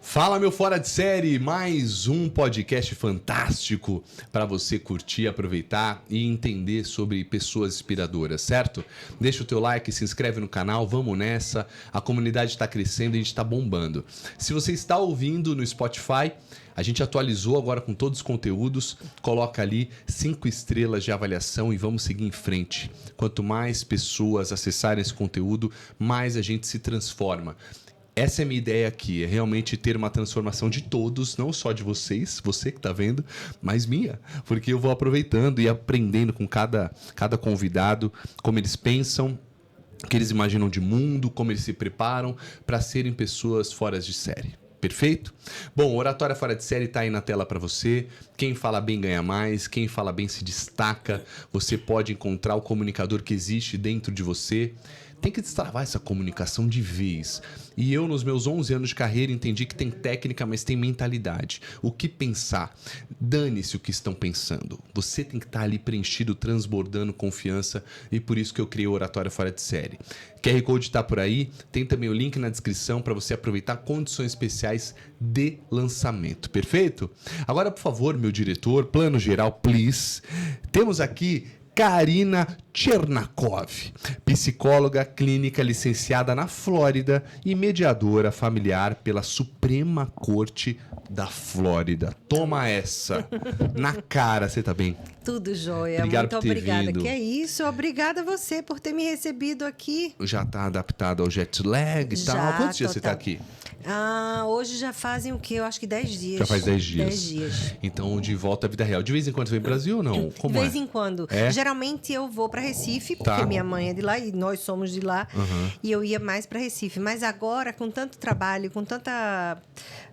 Fala, meu Fora de Série, mais um podcast fantástico para você curtir, aproveitar e entender sobre pessoas inspiradoras, certo? Deixa o teu like, se inscreve no canal, vamos nessa, a comunidade está crescendo e a gente está bombando. Se você está ouvindo no Spotify, a gente atualizou agora com todos os conteúdos, coloca ali 5 estrelas de avaliação e vamos seguir em frente. Quanto mais pessoas acessarem esse conteúdo, mais a gente se transforma. Essa é a minha ideia aqui, é realmente ter uma transformação de todos, não só de vocês, você que está vendo, mas minha. Porque eu vou aproveitando e aprendendo com cada convidado, como eles pensam, o que eles imaginam de mundo, como eles se preparam para serem pessoas fora de série. Perfeito? Bom, Oratória Fora de Série está aí na tela para você. Quem fala bem ganha mais, quem fala bem se destaca. Você pode encontrar o comunicador que existe dentro de você. Tem que destravar essa comunicação de vez. E eu, nos meus 11 anos de carreira, entendi que tem técnica, mas tem mentalidade. O que pensar? Dane-se o que estão pensando. Você tem que estar ali preenchido, transbordando confiança, e por isso que eu criei o Oratória Fora de Série. QR Code está por aí, tem também o link na descrição para você aproveitar condições especiais de lançamento. Perfeito? Agora, por favor, meu diretor, plano geral, please. Temos aqui Karina Chernakov, psicóloga clínica licenciada na Flórida e mediadora familiar pela Suprema Corte da Flórida. Toma essa. Na cara, você tá bem? Tudo jóia. Obrigado muito por ter obrigada. vindo. Que é isso? Obrigada a você por ter me recebido aqui. Já tá adaptado ao jet lag e tal? Quantos dias você tá aqui? Hoje já fazem o quê? Eu acho que 10 dias. Já faz 10 dias. 10 dias. Então, de volta à vida real. De vez em quando você vem pro Brasil ou não? Como de vez em quando. É? Geralmente eu vou para Recife, porque Tá. minha mãe é de lá e nós somos de lá. Uhum. E eu ia mais para Recife. Mas agora, com tanto trabalho, com tanta...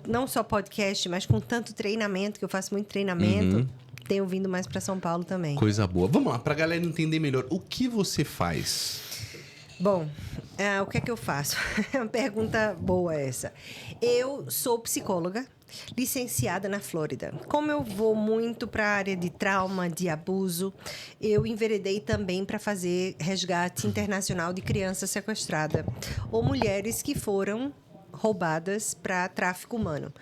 Não só podcast, mas com tanto treinamento, que eu faço muito treinamento... Tenho vindo mais para São Paulo também. Coisa boa. Vamos lá, pra galera entender melhor. O que você faz? Bom, o que é que eu faço? É uma pergunta boa essa. Eu sou psicóloga, licenciada na Flórida. Como eu vou muito para a área de trauma, de abuso, eu enveredei também para fazer resgate internacional de criança sequestrada ou mulheres que foram roubadas para tráfico humano.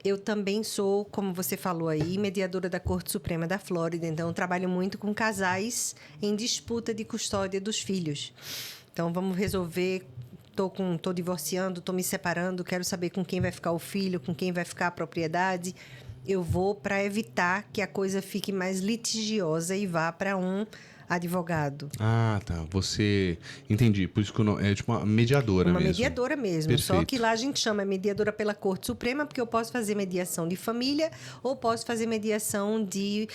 Eu também sou, como você falou aí, mediadora da Corte Suprema da Flórida. Então, trabalho muito com casais em disputa de custódia dos filhos. Então, vamos resolver... Tô divorciando, tô me separando, quero saber com quem vai ficar o filho, com quem vai ficar a propriedade. Eu vou para evitar que a coisa fique mais litigiosa e vá para um advogado. Ah, tá. Você... Entendi. Por isso que é tipo uma mediadora mesmo. Uma mediadora mesmo. Perfeito. Só que lá a gente chama mediadora pela Corte Suprema, porque eu posso fazer mediação de família ou posso fazer mediação de...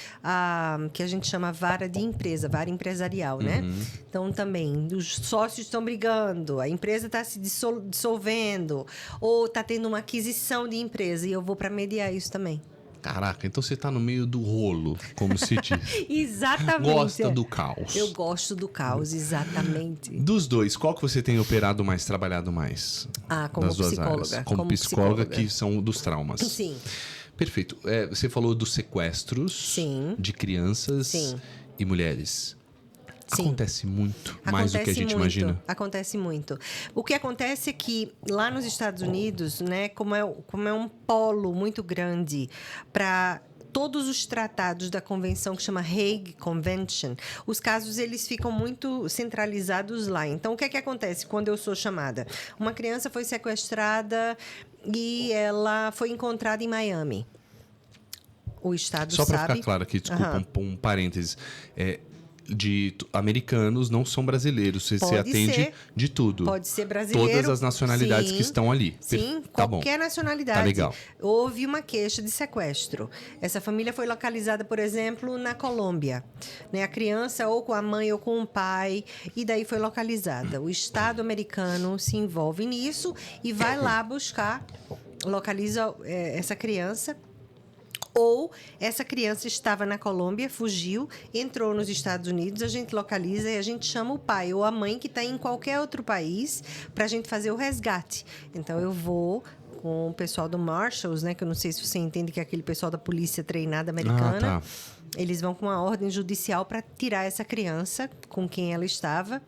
que a gente chama vara de empresa, vara empresarial, né? Então, também, os sócios estão brigando, a empresa está se dissolvendo ou está tendo uma aquisição de empresa e eu vou para mediar isso também. Caraca, então você tá no meio do rolo, como se diz. Exatamente. Gosta do caos. Eu gosto do caos, exatamente. Dos dois, qual que você tem operado mais, trabalhado mais? Como das duas psicóloga. áreas? Como psicóloga, que são dos traumas. Sim. Perfeito. Você falou dos sequestros. Sim. De crianças. Sim. E mulheres. Sim. Acontece muito, mais do que a gente imagina. Acontece muito. O que acontece é que lá nos Estados Unidos, né, como é um polo muito grande para todos os tratados da convenção que chama Hague Convention, os casos eles ficam muito centralizados lá. Então, o que é que acontece quando eu sou chamada? Uma criança foi sequestrada e ela foi encontrada em Miami. O Estado Só sabe... para ficar claro aqui, desculpa, um parênteses. De americanos, não são brasileiros. Você atende ser. de tudo. Pode ser brasileiro. Todas as nacionalidades que estão ali. Sim, tá qualquer bom. nacionalidade. Tá legal. Houve uma queixa de sequestro. Essa família foi localizada, por exemplo, na Colômbia. Né? A criança ou com a mãe ou com o pai, e daí foi localizada. O Estado americano se envolve nisso e vai lá buscar, localiza essa criança. Ou essa criança estava na Colômbia, fugiu, entrou nos Estados Unidos, a gente localiza e a gente chama o pai ou a mãe que está em qualquer outro país para a gente fazer o resgate. Então, eu vou com o pessoal do Marshalls, né? Que eu não sei se você entende que é aquele pessoal da polícia treinada americana. Ah, tá. Eles vão com uma ordem judicial para tirar essa criança com quem ela estava.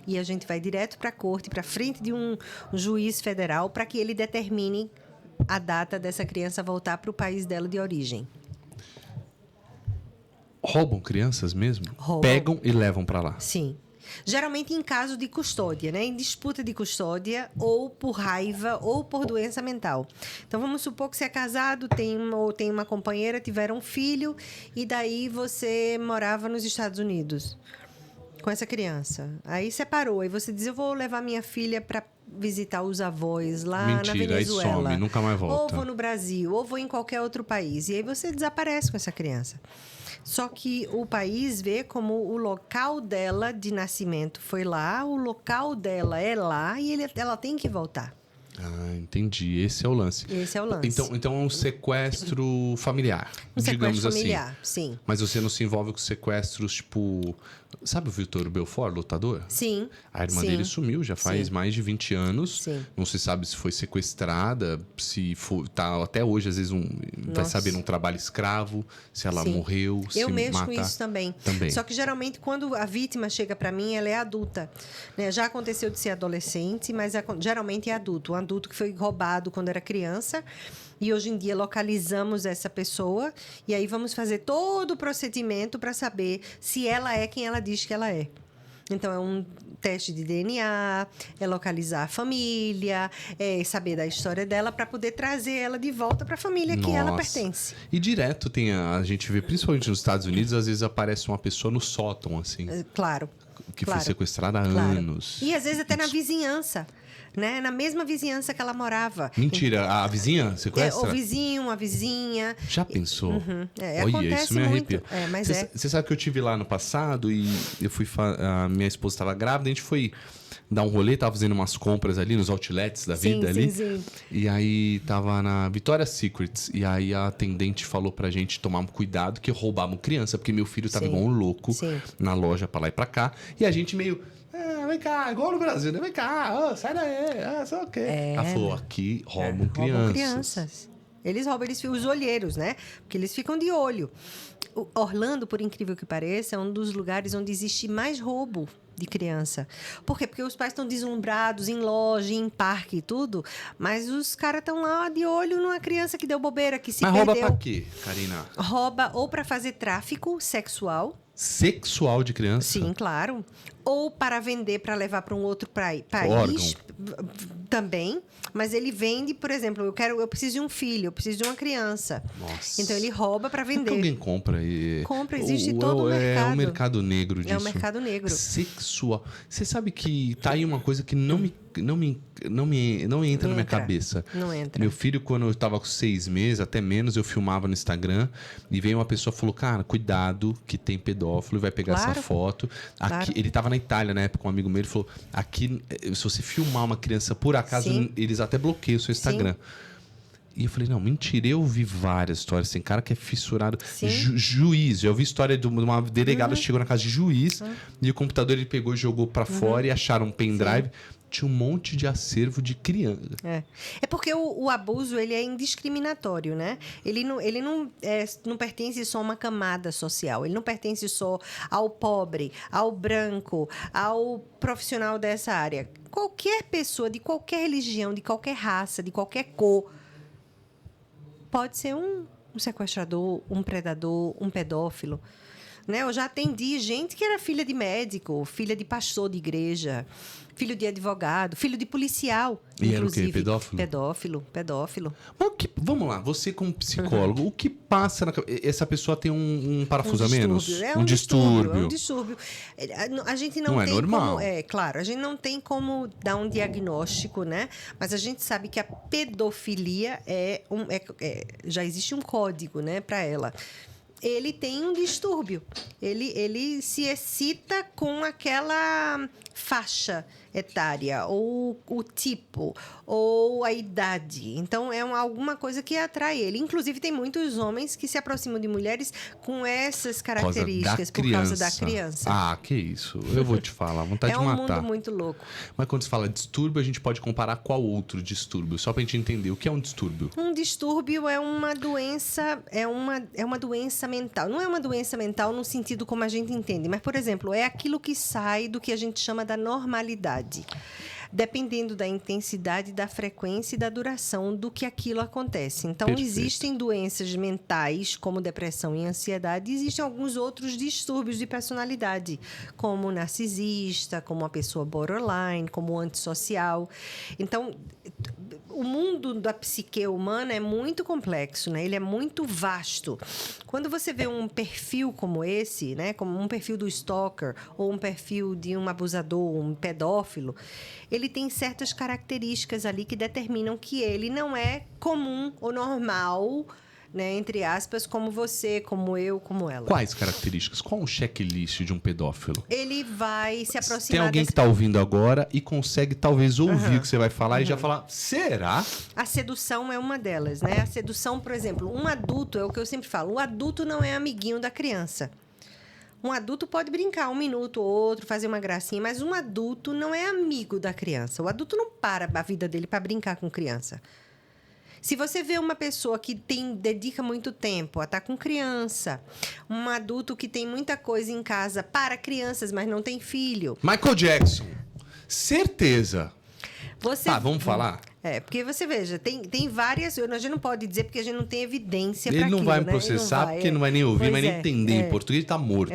E a gente vai direto para a corte, para frente de um juiz federal, para que ele determine a data dessa criança voltar para o país dela de origem. Roubam crianças mesmo? Roubam. Pegam e levam para lá? Sim. Geralmente em caso de custódia, né? Em disputa de custódia, ou por raiva, ou por doença mental. Então, vamos supor que você é casado, tem uma companheira, tiveram um filho, e daí você morava nos Estados Unidos com essa criança. Aí separou, aí você diz, eu vou levar minha filha para visitar os avós lá na Mentira, aí Venezuela. some, nunca mais volta. Ou vou no Brasil, ou vou em qualquer outro país. E aí você desaparece com essa criança. Só que o país vê como o local dela de nascimento foi lá, o local dela é lá e ela tem que voltar. Ah, entendi. Esse é o lance. Esse é o lance. Então é um sequestro familiar, Um digamos sequestro assim. familiar, sim. Mas você não se envolve com sequestros, tipo... Sabe o Vitor Belfort, lutador? Sim. A irmã sim. dele sumiu já faz Sim. mais de 20 anos. Sim. Não se sabe se foi sequestrada, se foi, tá até hoje, às vezes, vai Nossa. saber, num trabalho escravo, se ela Sim. morreu, se Eu mexo mata. com isso também. Só que geralmente quando a vítima chega para mim, ela é adulta. Né? Já aconteceu de ser adolescente, mas geralmente é adulto. Um adulto que foi roubado quando era criança. E hoje em dia localizamos essa pessoa e aí vamos fazer todo o procedimento para saber se ela é quem ela diz que ela é. Então, é um teste de DNA, é localizar a família, é saber da história dela para poder trazer ela de volta para a família que ela pertence. E direto a gente vê, principalmente nos Estados Unidos, às vezes aparece uma pessoa no sótão, assim. Claro. Que foi sequestrada há anos. E às vezes até na vizinhança. Né? Na mesma vizinhança que ela morava. Mentira, a vizinha sequestra? O vizinho, a vizinha. Já pensou? Uhum. Olha, Acontece isso me arrepia. muito. Você sabe que eu tive lá no passado e eu fui a minha esposa estava grávida, a gente foi dar um rolê, tava fazendo umas compras ali nos outlets da vida ali. Sim. E aí tava na Victoria's Secrets. E aí a atendente falou pra gente tomar cuidado que roubavam criança, porque meu filho tava igual um louco na loja pra lá e pra cá. E a gente meio... vem cá, igual no Brasil, né? Vem cá, sai daí, sei o quê. Ela falou, aqui roubam crianças. Roubam crianças. Eles roubam, os olheiros, né? Porque eles ficam de olho. Orlando, por incrível que pareça, é um dos lugares onde existe mais roubo de criança. Por quê? Porque os pais estão deslumbrados em loja, em parque e tudo, mas os caras estão lá de olho numa criança que deu bobeira, que se perdeu. Mas rouba pra quê, Karina? Rouba ou para fazer tráfico sexual. Sexual de criança? Sim, claro. Ou para vender, para levar para um outro país. Também. Mas ele vende, por exemplo, eu preciso de um filho, eu preciso de uma criança. Nossa. Então ele rouba para vender. Como que alguém compra? Compra, existe todo o mercado. É um mercado negro disso. É um mercado negro. Sexual. Você sabe que tá aí uma coisa que não entra na minha cabeça. Não entra. Meu filho, quando eu tava com 6 meses, até menos, eu filmava no Instagram e veio uma pessoa e falou, cara, cuidado que tem pedófilo e vai pegar essa foto. Aqui, ele tava na Itália na época, um amigo meu, ele falou, aqui, se você filmar uma criança por acaso, eles até bloqueiam o seu Instagram. E eu falei, não, mentira, eu vi várias histórias. Tem cara que é fissurado. Juiz, eu vi história de uma delegada que chegou na casa de juiz e o computador ele pegou e jogou pra fora e acharam um pendrive. Tinha um monte de acervo de criança. É porque o abuso ele é indiscriminatório, né? Ele não pertence só a uma camada social. Ele não pertence só ao pobre, ao branco, ao profissional dessa área. Qualquer pessoa de qualquer religião, de qualquer raça, de qualquer cor, pode ser um sequestrador, um predador, um pedófilo. Né? Eu já atendi gente que era filha de médico, filha de pastor de igreja, filho de advogado, filho de policial. E inclusive. Era o quê? Pedófilo. Mas vamos lá, você como psicólogo, o que passa na cabeça? Essa pessoa tem um parafuso a menos? Um distúrbio. A gente não tem normal. como... claro, a gente não tem como dar um diagnóstico, né? Mas a gente sabe que a pedofilia já existe um código, né, para ela. Ele tem um distúrbio. Ele se excita com aquela faixa etária, ou o tipo, ou a idade. Então, alguma coisa que atrai ele. Inclusive, tem muitos homens que se aproximam de mulheres com essas características por causa da criança. Ah, que isso. Eu vou te falar, vontade de matar. É um mundo muito louco. Mas quando se fala distúrbio, a gente pode comparar qual outro distúrbio? Só pra gente entender o que é um distúrbio. Um distúrbio é uma doença, é uma doença mental. Não é uma doença mental no sentido como a gente entende, mas, por exemplo, é aquilo que sai do que a gente chama da normalidade. Dependendo da intensidade, da frequência e da duração do que aquilo acontece. Então, Perfeito. Existem doenças mentais, como depressão e ansiedade, e existem alguns outros distúrbios de personalidade, como o narcisista, como a pessoa borderline, como o antissocial. Então, o mundo da psique humana é muito complexo, né? Ele é muito vasto. Quando você vê um perfil como esse, né? Como um perfil do stalker ou um perfil de um abusador, um pedófilo, ele tem certas características ali que determinam que ele não é comum ou normal, né, entre aspas, como você, como eu, como ela. Quais características? Qual o checklist de um pedófilo? Ele vai se aproximar... Tem alguém que está ouvindo agora e consegue talvez ouvir o que você vai falar e já falar, será? A sedução é uma delas, né? A sedução, por exemplo, um adulto, é o que eu sempre falo, o adulto não é amiguinho da criança. Um adulto pode brincar um minuto ou outro, fazer uma gracinha, mas um adulto não é amigo da criança. O adulto não para a vida dele para brincar com criança. Se você vê uma pessoa que dedica muito tempo a estar com criança, um adulto que tem muita coisa em casa para crianças, mas não tem filho... Michael Jackson. Certeza. Você... vamos falar? Porque você veja, tem várias... A gente não pode dizer porque a gente não tem evidência para aquilo, Ele não vai me né? processar porque não vai nem ouvir, vai nem entender. Em português ele tá morto.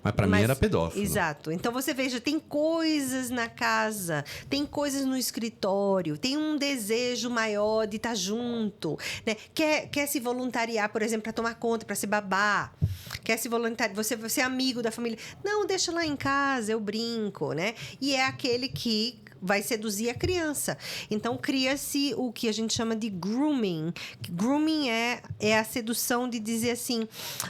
Mas para mim era pedófilo. Exato. Então você veja, tem coisas na casa, tem coisas no escritório, tem um desejo maior de estar junto, né? Quer se voluntariar, por exemplo, para tomar conta, para ser babá. Quer se voluntariar, você é amigo da família. Não, deixa lá em casa, eu brinco, né? E é aquele que vai seduzir a criança. Então, cria-se o que a gente chama de grooming. Grooming é a sedução de dizer assim,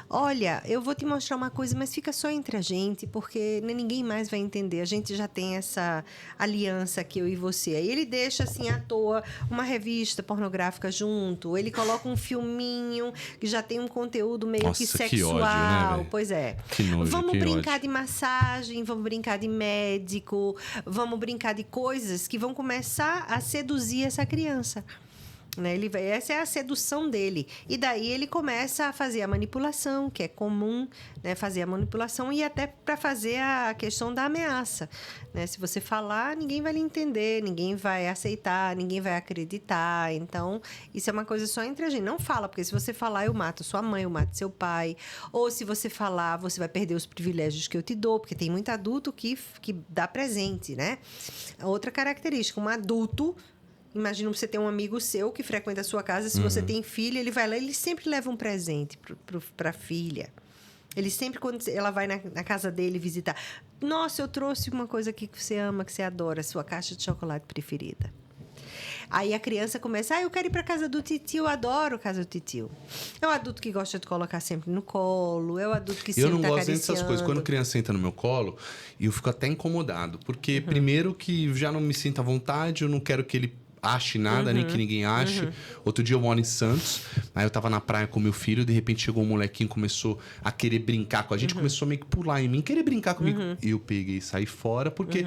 olha, eu vou te mostrar uma coisa, mas fica só entre a gente, porque ninguém mais vai entender. A gente já tem essa aliança aqui, eu e você. Aí ele deixa, assim, à toa, uma revista pornográfica junto, ele coloca um filminho que já tem um conteúdo meio que sexual. Que ódio, né, pois é. Que nojo, vamos que brincar ódio. de massagem, vamos brincar de médico, vamos brincar de coisas que vão começar a seduzir essa criança. Né? Essa é a sedução dele. E daí ele começa a fazer a manipulação, que é comum, né? Fazer a manipulação e até para fazer a questão da ameaça. Né? Se você falar, ninguém vai lhe entender, ninguém vai aceitar, ninguém vai acreditar. Então, isso é uma coisa só entre a gente. Não fala, porque se você falar, eu mato sua mãe, eu mato seu pai. Ou se você falar, você vai perder os privilégios que eu te dou, porque tem muito adulto que dá presente, né? Outra característica, um adulto... Imagina você ter um amigo seu que frequenta a sua casa. Se você tem filha, ele vai lá, ele sempre leva um presente para a filha. Ele sempre, quando ela vai na casa dele visitar, nossa, eu trouxe uma coisa aqui que você ama, que você adora, sua caixa de chocolate preferida. Aí a criança começa, eu quero ir para casa do titio, eu adoro a casa do titio. É o adulto que gosta de colocar sempre no colo, é o adulto que sempre tá acariciando. Eu não gosto dessas coisas. Quando a criança senta no meu colo, eu fico até incomodado. Porque, primeiro, que já não me sinto à vontade, eu não quero que ele ache nada, nem que ninguém ache. Outro dia eu moro em Santos, aí eu tava na praia com meu filho, de repente chegou um molequinho, começou a querer brincar com a gente, começou a meio que pular em mim, querer brincar comigo. Eu peguei e saí fora, porque...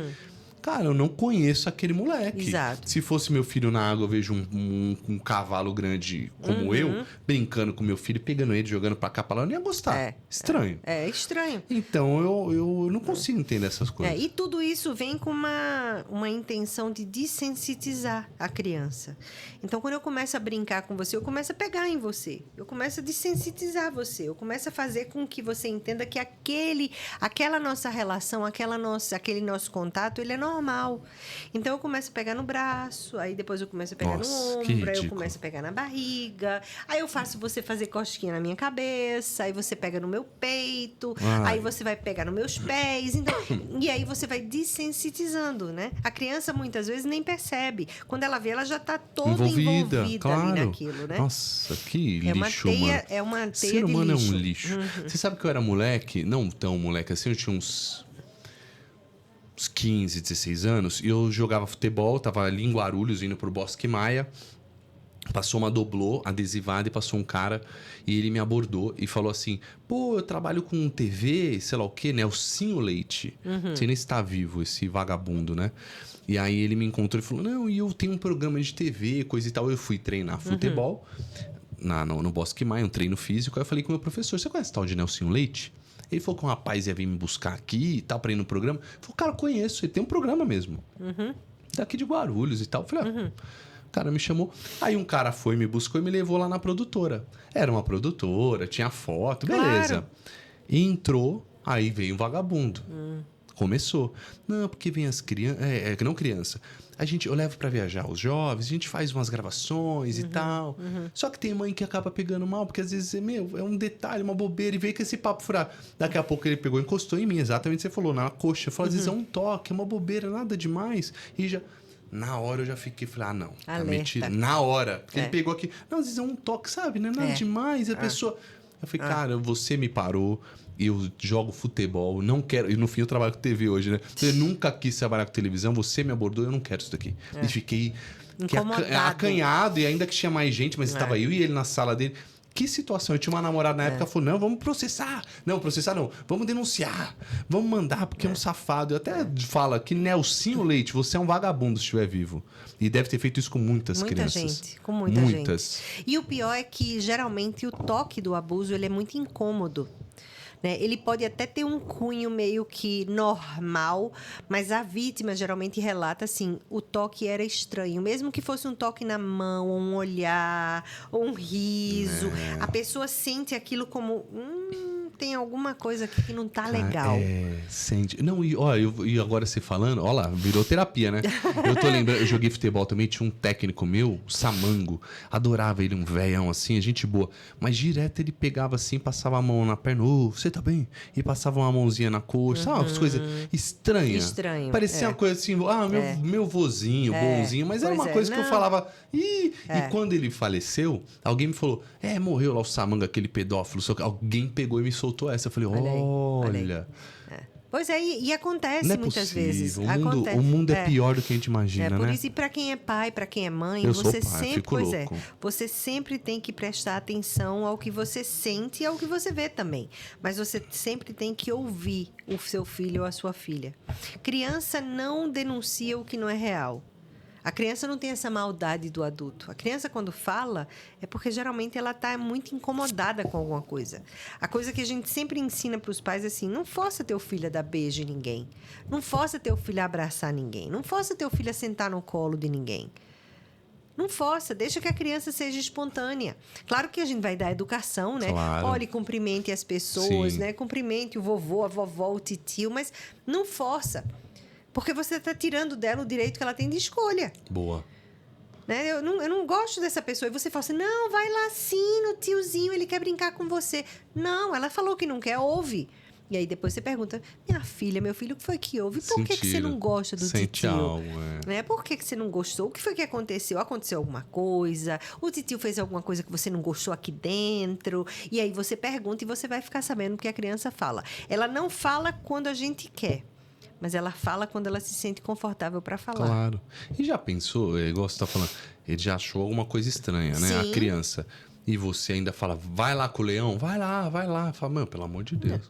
Cara, eu não conheço aquele moleque. Exato. Se fosse meu filho na água, eu vejo um cavalo grande como eu, brincando com meu filho, pegando ele, jogando pra cá, pra lá, eu não ia gostar. Estranho. É estranho. Então, eu não consigo entender essas coisas. E tudo isso vem com uma intenção de desensitizar a criança. Então, quando eu começo a brincar com você, eu começo a pegar em você. Eu começo a desensitizar você. Eu começo a fazer com que você entenda que aquela nossa relação, aquele nosso contato, ele é normal. Então, eu começo a pegar no braço, aí depois eu começo a pegar no ombro, aí eu começo a pegar na barriga, aí eu faço você fazer cosquinha na minha cabeça, aí você pega no meu peito, aí você vai pegar nos meus pés, então, e aí você vai desensitizando, né? A criança, muitas vezes, nem percebe. Quando ela vê, ela já está toda envolvida claro. ali naquilo, né? Nossa, que lixo, mano. É uma teia Ser humano de lixo. É um lixo. Você sabe que eu era moleque? Não tão moleque assim, eu tinha uns... uns 15, 16 anos, e eu jogava futebol, tava ali em Guarulhos, indo pro Bosque Maia. Passou uma doblô adesivada e passou um cara e ele me abordou e falou assim: pô, eu trabalho com TV, sei lá o quê, Nelsinho Leite. Não sei nem se tá vivo esse vagabundo, né? E aí ele me encontrou e falou: não, e eu tenho um programa de TV, coisa e tal. Eu fui treinar futebol no Bosque Maia, um treino físico. Aí eu falei com o meu professor: você conhece tal de Nelsinho Leite? Ele falou que um rapaz ia vir me buscar aqui e tal, pra ir no programa. Eu falei: cara, eu conheço, ele tem um programa mesmo. Daqui de Guarulhos e tal. Eu falei: o cara me chamou. Aí um cara foi, me buscou e me levou lá na produtora. Era uma produtora, tinha foto, beleza. Claro. E entrou, aí veio um vagabundo. Começou. Não, porque vem as crianças... não criança. Eu levo pra viajar os jovens, a gente faz umas gravações e tal. Só que tem mãe que acaba pegando mal, porque às vezes, é um detalhe, uma bobeira, e veio com esse papo furado. Daqui a pouco ele pegou, encostou em mim, exatamente o que você falou, na coxa. Falou, às vezes é um toque, é uma bobeira, nada demais. E já... Na hora eu já fiquei, falei, não, tá mentira. Na hora. Porque ele pegou aqui, não, às vezes é um toque, sabe, né? Nada demais. E a pessoa... Eu falei, cara, você me parou, eu jogo futebol, não quero... E no fim eu trabalho com TV hoje, né? Eu nunca quis trabalhar com televisão, você me abordou, eu não quero isso daqui. E fiquei acanhado, e ainda que tinha mais gente, mas estava eu e ele na sala dele... Que situação? Eu tinha uma namorada na época que falou, não, vamos processar. Não, processar não. Vamos denunciar. Vamos mandar, porque é um safado. Eu até fala que Nelsinho Leite, você é um vagabundo se estiver vivo. E deve ter feito isso com muitas crianças. Gente, com muita gente. E o pior é que, geralmente, o toque do abuso ele é muito incômodo. Né? Ele pode até ter um cunho meio que normal, mas a vítima geralmente relata assim, o toque era estranho. Mesmo que fosse um toque na mão, ou um olhar, ou um riso, a pessoa sente aquilo como... tem alguma coisa aqui que não tá legal. Sente. Não, e agora você falando, olha lá, virou terapia, né? Eu tô lembrando, eu joguei futebol também, tinha um técnico meu, o Samango, adorava ele, um velhão assim, gente boa, mas direto ele pegava assim, passava a mão na perna, você tá bem? E passava uma mãozinha na coxa, sabe, umas coisas estranhas. Estranho. Parecia uma coisa assim, meu vozinho, bonzinho, mas era uma coisa que eu falava, E quando ele faleceu, alguém me falou, morreu lá o Samanga, aquele pedófilo, só que alguém pegou e me soltou essa. Eu falei, olha. Pois é, e acontece muitas vezes. O mundo é pior do que a gente imagina, né? Por isso, e para quem é pai, para quem é mãe, você sempre tem que prestar atenção ao que você sente e ao que você vê também. Mas você sempre tem que ouvir o seu filho ou a sua filha. Criança não denuncia o que não é real. A criança não tem essa maldade do adulto. A criança, quando fala, é porque geralmente ela está muito incomodada com alguma coisa. A coisa que a gente sempre ensina para os pais é assim, não força teu filho a dar beijo em ninguém. Não força teu filho a abraçar ninguém. Não força teu filho a sentar no colo de ninguém. Não força, deixa que a criança seja espontânea. Claro que a gente vai dar educação, né? Claro. Olhe, cumprimente as pessoas, né? Cumprimente o vovô, a vovó, o titio, mas não força. Porque você está tirando dela o direito que ela tem de escolha. Boa. Né? Eu não gosto dessa pessoa. E você fala assim, não, vai lá sim no tiozinho, ele quer brincar com você. Não, ela falou que não quer, ouve. E aí depois você pergunta, minha filha, meu filho, o que foi que houve? Por que você não gosta do titio? Algo, né? Por que você não gostou? O que foi que aconteceu? Aconteceu alguma coisa? O titio fez alguma coisa que você não gostou aqui dentro? E aí você pergunta e você vai ficar sabendo o que a criança fala. Ela não fala quando a gente quer. Mas ela fala quando ela se sente confortável para falar. Claro. E já pensou, igual você tá falando, ele já achou alguma coisa estranha, né? Sim. A criança. E você ainda fala, vai lá com o leão, vai lá. Fala, mano, pelo amor de Deus.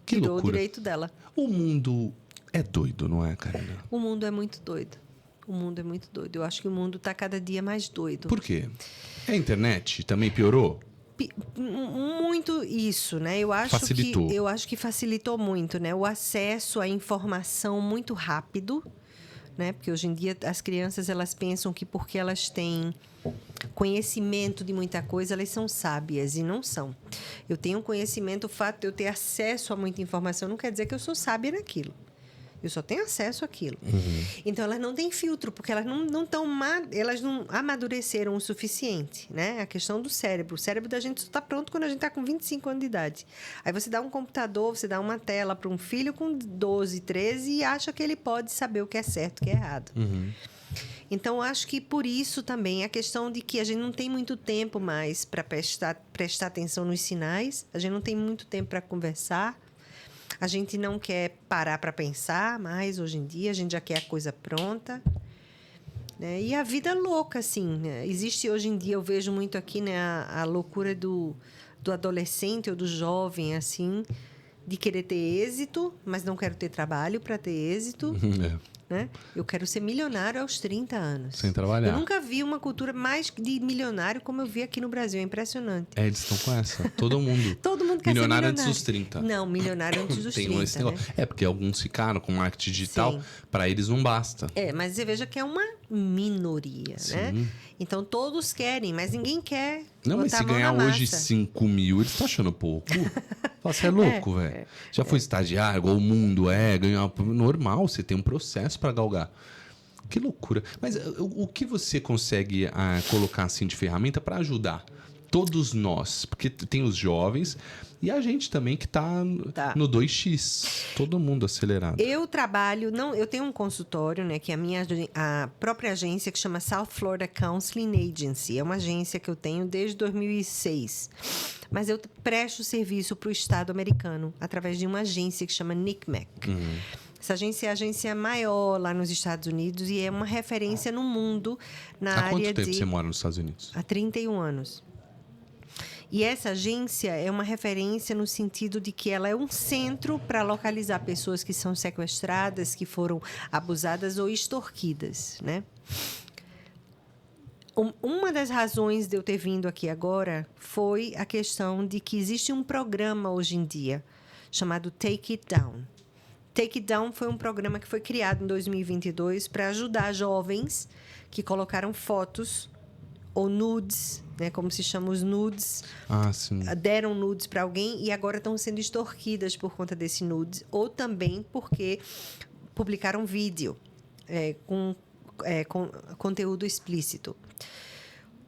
Que tirou loucura. o direito dela. O mundo é doido, não é, Karina? O mundo é muito doido. O mundo é muito doido. Eu acho que o mundo tá cada dia mais doido. Por quê? A internet também piorou? Muito isso, né? Eu acho que facilitou muito, né? O acesso à informação muito rápido, né? Porque hoje em dia as crianças elas pensam que porque elas têm conhecimento de muita coisa, elas são sábias e não são. Eu tenho conhecimento, o fato de eu ter acesso a muita informação não quer dizer que eu sou sábia naquilo. Eu só tenho acesso àquilo. Então, elas não têm filtro, porque elas elas não amadureceram o suficiente, né? A questão do cérebro. O cérebro da gente só está pronto quando a gente está com 25 anos de idade. Aí você dá um computador, você dá uma tela para um filho com 12, 13 e acha que ele pode saber o que é certo e o que é errado. Então, acho que por isso também a questão de que a gente não tem muito tempo mais para prestar atenção nos sinais, a gente não tem muito tempo para conversar. A gente não quer parar para pensar mais hoje em dia, a gente já quer a coisa pronta. Né? E a vida é louca, assim. Né? Existe hoje em dia, eu vejo muito aqui, né, a loucura do adolescente ou do jovem, assim, de querer ter êxito, mas não quero ter trabalho para ter êxito. Né? Eu quero ser milionário aos 30 anos. Sem trabalhar. Eu nunca vi uma cultura mais de milionário como eu vi aqui no Brasil. É impressionante. Eles estão com essa. Todo mundo. Todo mundo quer milionário ser milionário. antes dos 30. Não, milionário antes dos 30, esse negócio. né? É, porque alguns ficaram com marketing digital. Para eles não basta. Mas você veja que é uma minoria, né? Então, todos querem, mas ninguém quer. Não, mas se ganhar hoje 5 mil, eles estão achando pouco. Você é louco, velho. Já foi estagiário, igual o mundo ganhar normal, você tem um processo para galgar. Que loucura. Mas o que você consegue colocar assim de ferramenta para ajudar todos nós? Porque tem os jovens e a gente também que tá no 2x. Todo mundo acelerado. Eu trabalho... eu tenho um consultório, né? Que é a própria agência que chama South Florida Counseling Agency. É uma agência que eu tenho desde 2006. Mas eu presto serviço para o Estado americano através de uma agência que chama NCMEC. Essa agência é a agência maior lá nos Estados Unidos e é uma referência no mundo na área de... Há quanto tempo você mora nos Estados Unidos? Há 31 anos. E essa agência é uma referência no sentido de que ela é um centro para localizar pessoas que são sequestradas, que foram abusadas ou extorquidas, né? Uma das razões de eu ter vindo aqui agora foi a questão de que existe um programa hoje em dia chamado Take It Down. Take It Down foi um programa que foi criado em 2022 para ajudar jovens que colocaram fotos ou nudes, né, como se chama os nudes, deram nudes para alguém e agora estão sendo extorquidas por conta desse nudes, ou também porque publicaram vídeo com conteúdo explícito.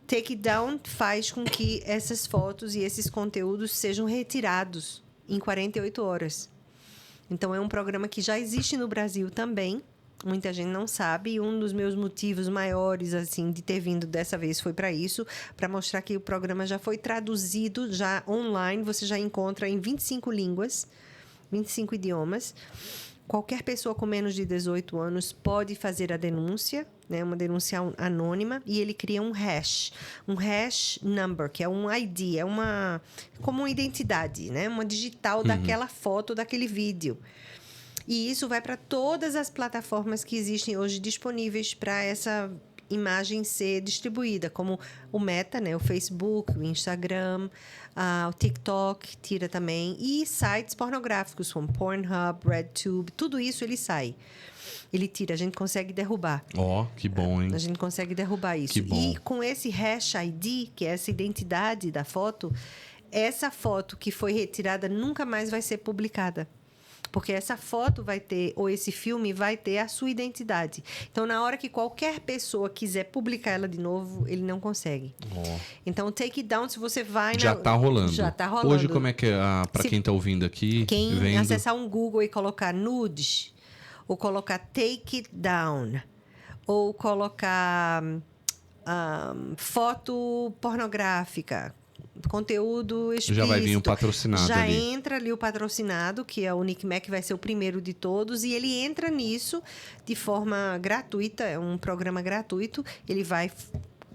Take It Down faz com que essas fotos e esses conteúdos sejam retirados em 48 horas. Então, é um programa que já existe no Brasil também. Muita gente não sabe. E um dos meus motivos maiores, assim, de ter vindo dessa vez foi para isso, para mostrar que o programa já foi traduzido, já online. Você já encontra em 25 línguas, 25 idiomas. Qualquer pessoa com menos de 18 anos pode fazer a denúncia, né? Uma denúncia anônima, e ele cria um hash number, que é um ID, como uma identidade, né? Uma digital daquela foto, daquele vídeo. E isso vai para todas as plataformas que existem hoje disponíveis para essa imagem ser distribuída, como o Meta, né? O Facebook, o Instagram, o TikTok tira também, e sites pornográficos como Pornhub, RedTube, tudo isso ele sai. Ele tira, a gente consegue derrubar. Que bom, hein? A gente consegue derrubar isso. Que bom. E com esse hash ID, que é essa identidade da foto, essa foto que foi retirada nunca mais vai ser publicada. Porque essa foto vai ter, ou esse filme vai ter a sua identidade. Então, na hora que qualquer pessoa quiser publicar ela de novo, ele não consegue. Então, Take It Down, se você vai... Já tá rolando. Já tá rolando. Hoje, como é que é? Para quem tá ouvindo aqui, quem acessar um Google e colocar nudes, ou colocar Take It Down, ou colocar foto pornográfica, conteúdo explícito. Já vai vir o patrocinado já ali. Entra ali o patrocinado, que é o NCMEC, vai ser o primeiro de todos, e ele entra nisso de forma gratuita, é um programa gratuito, ele vai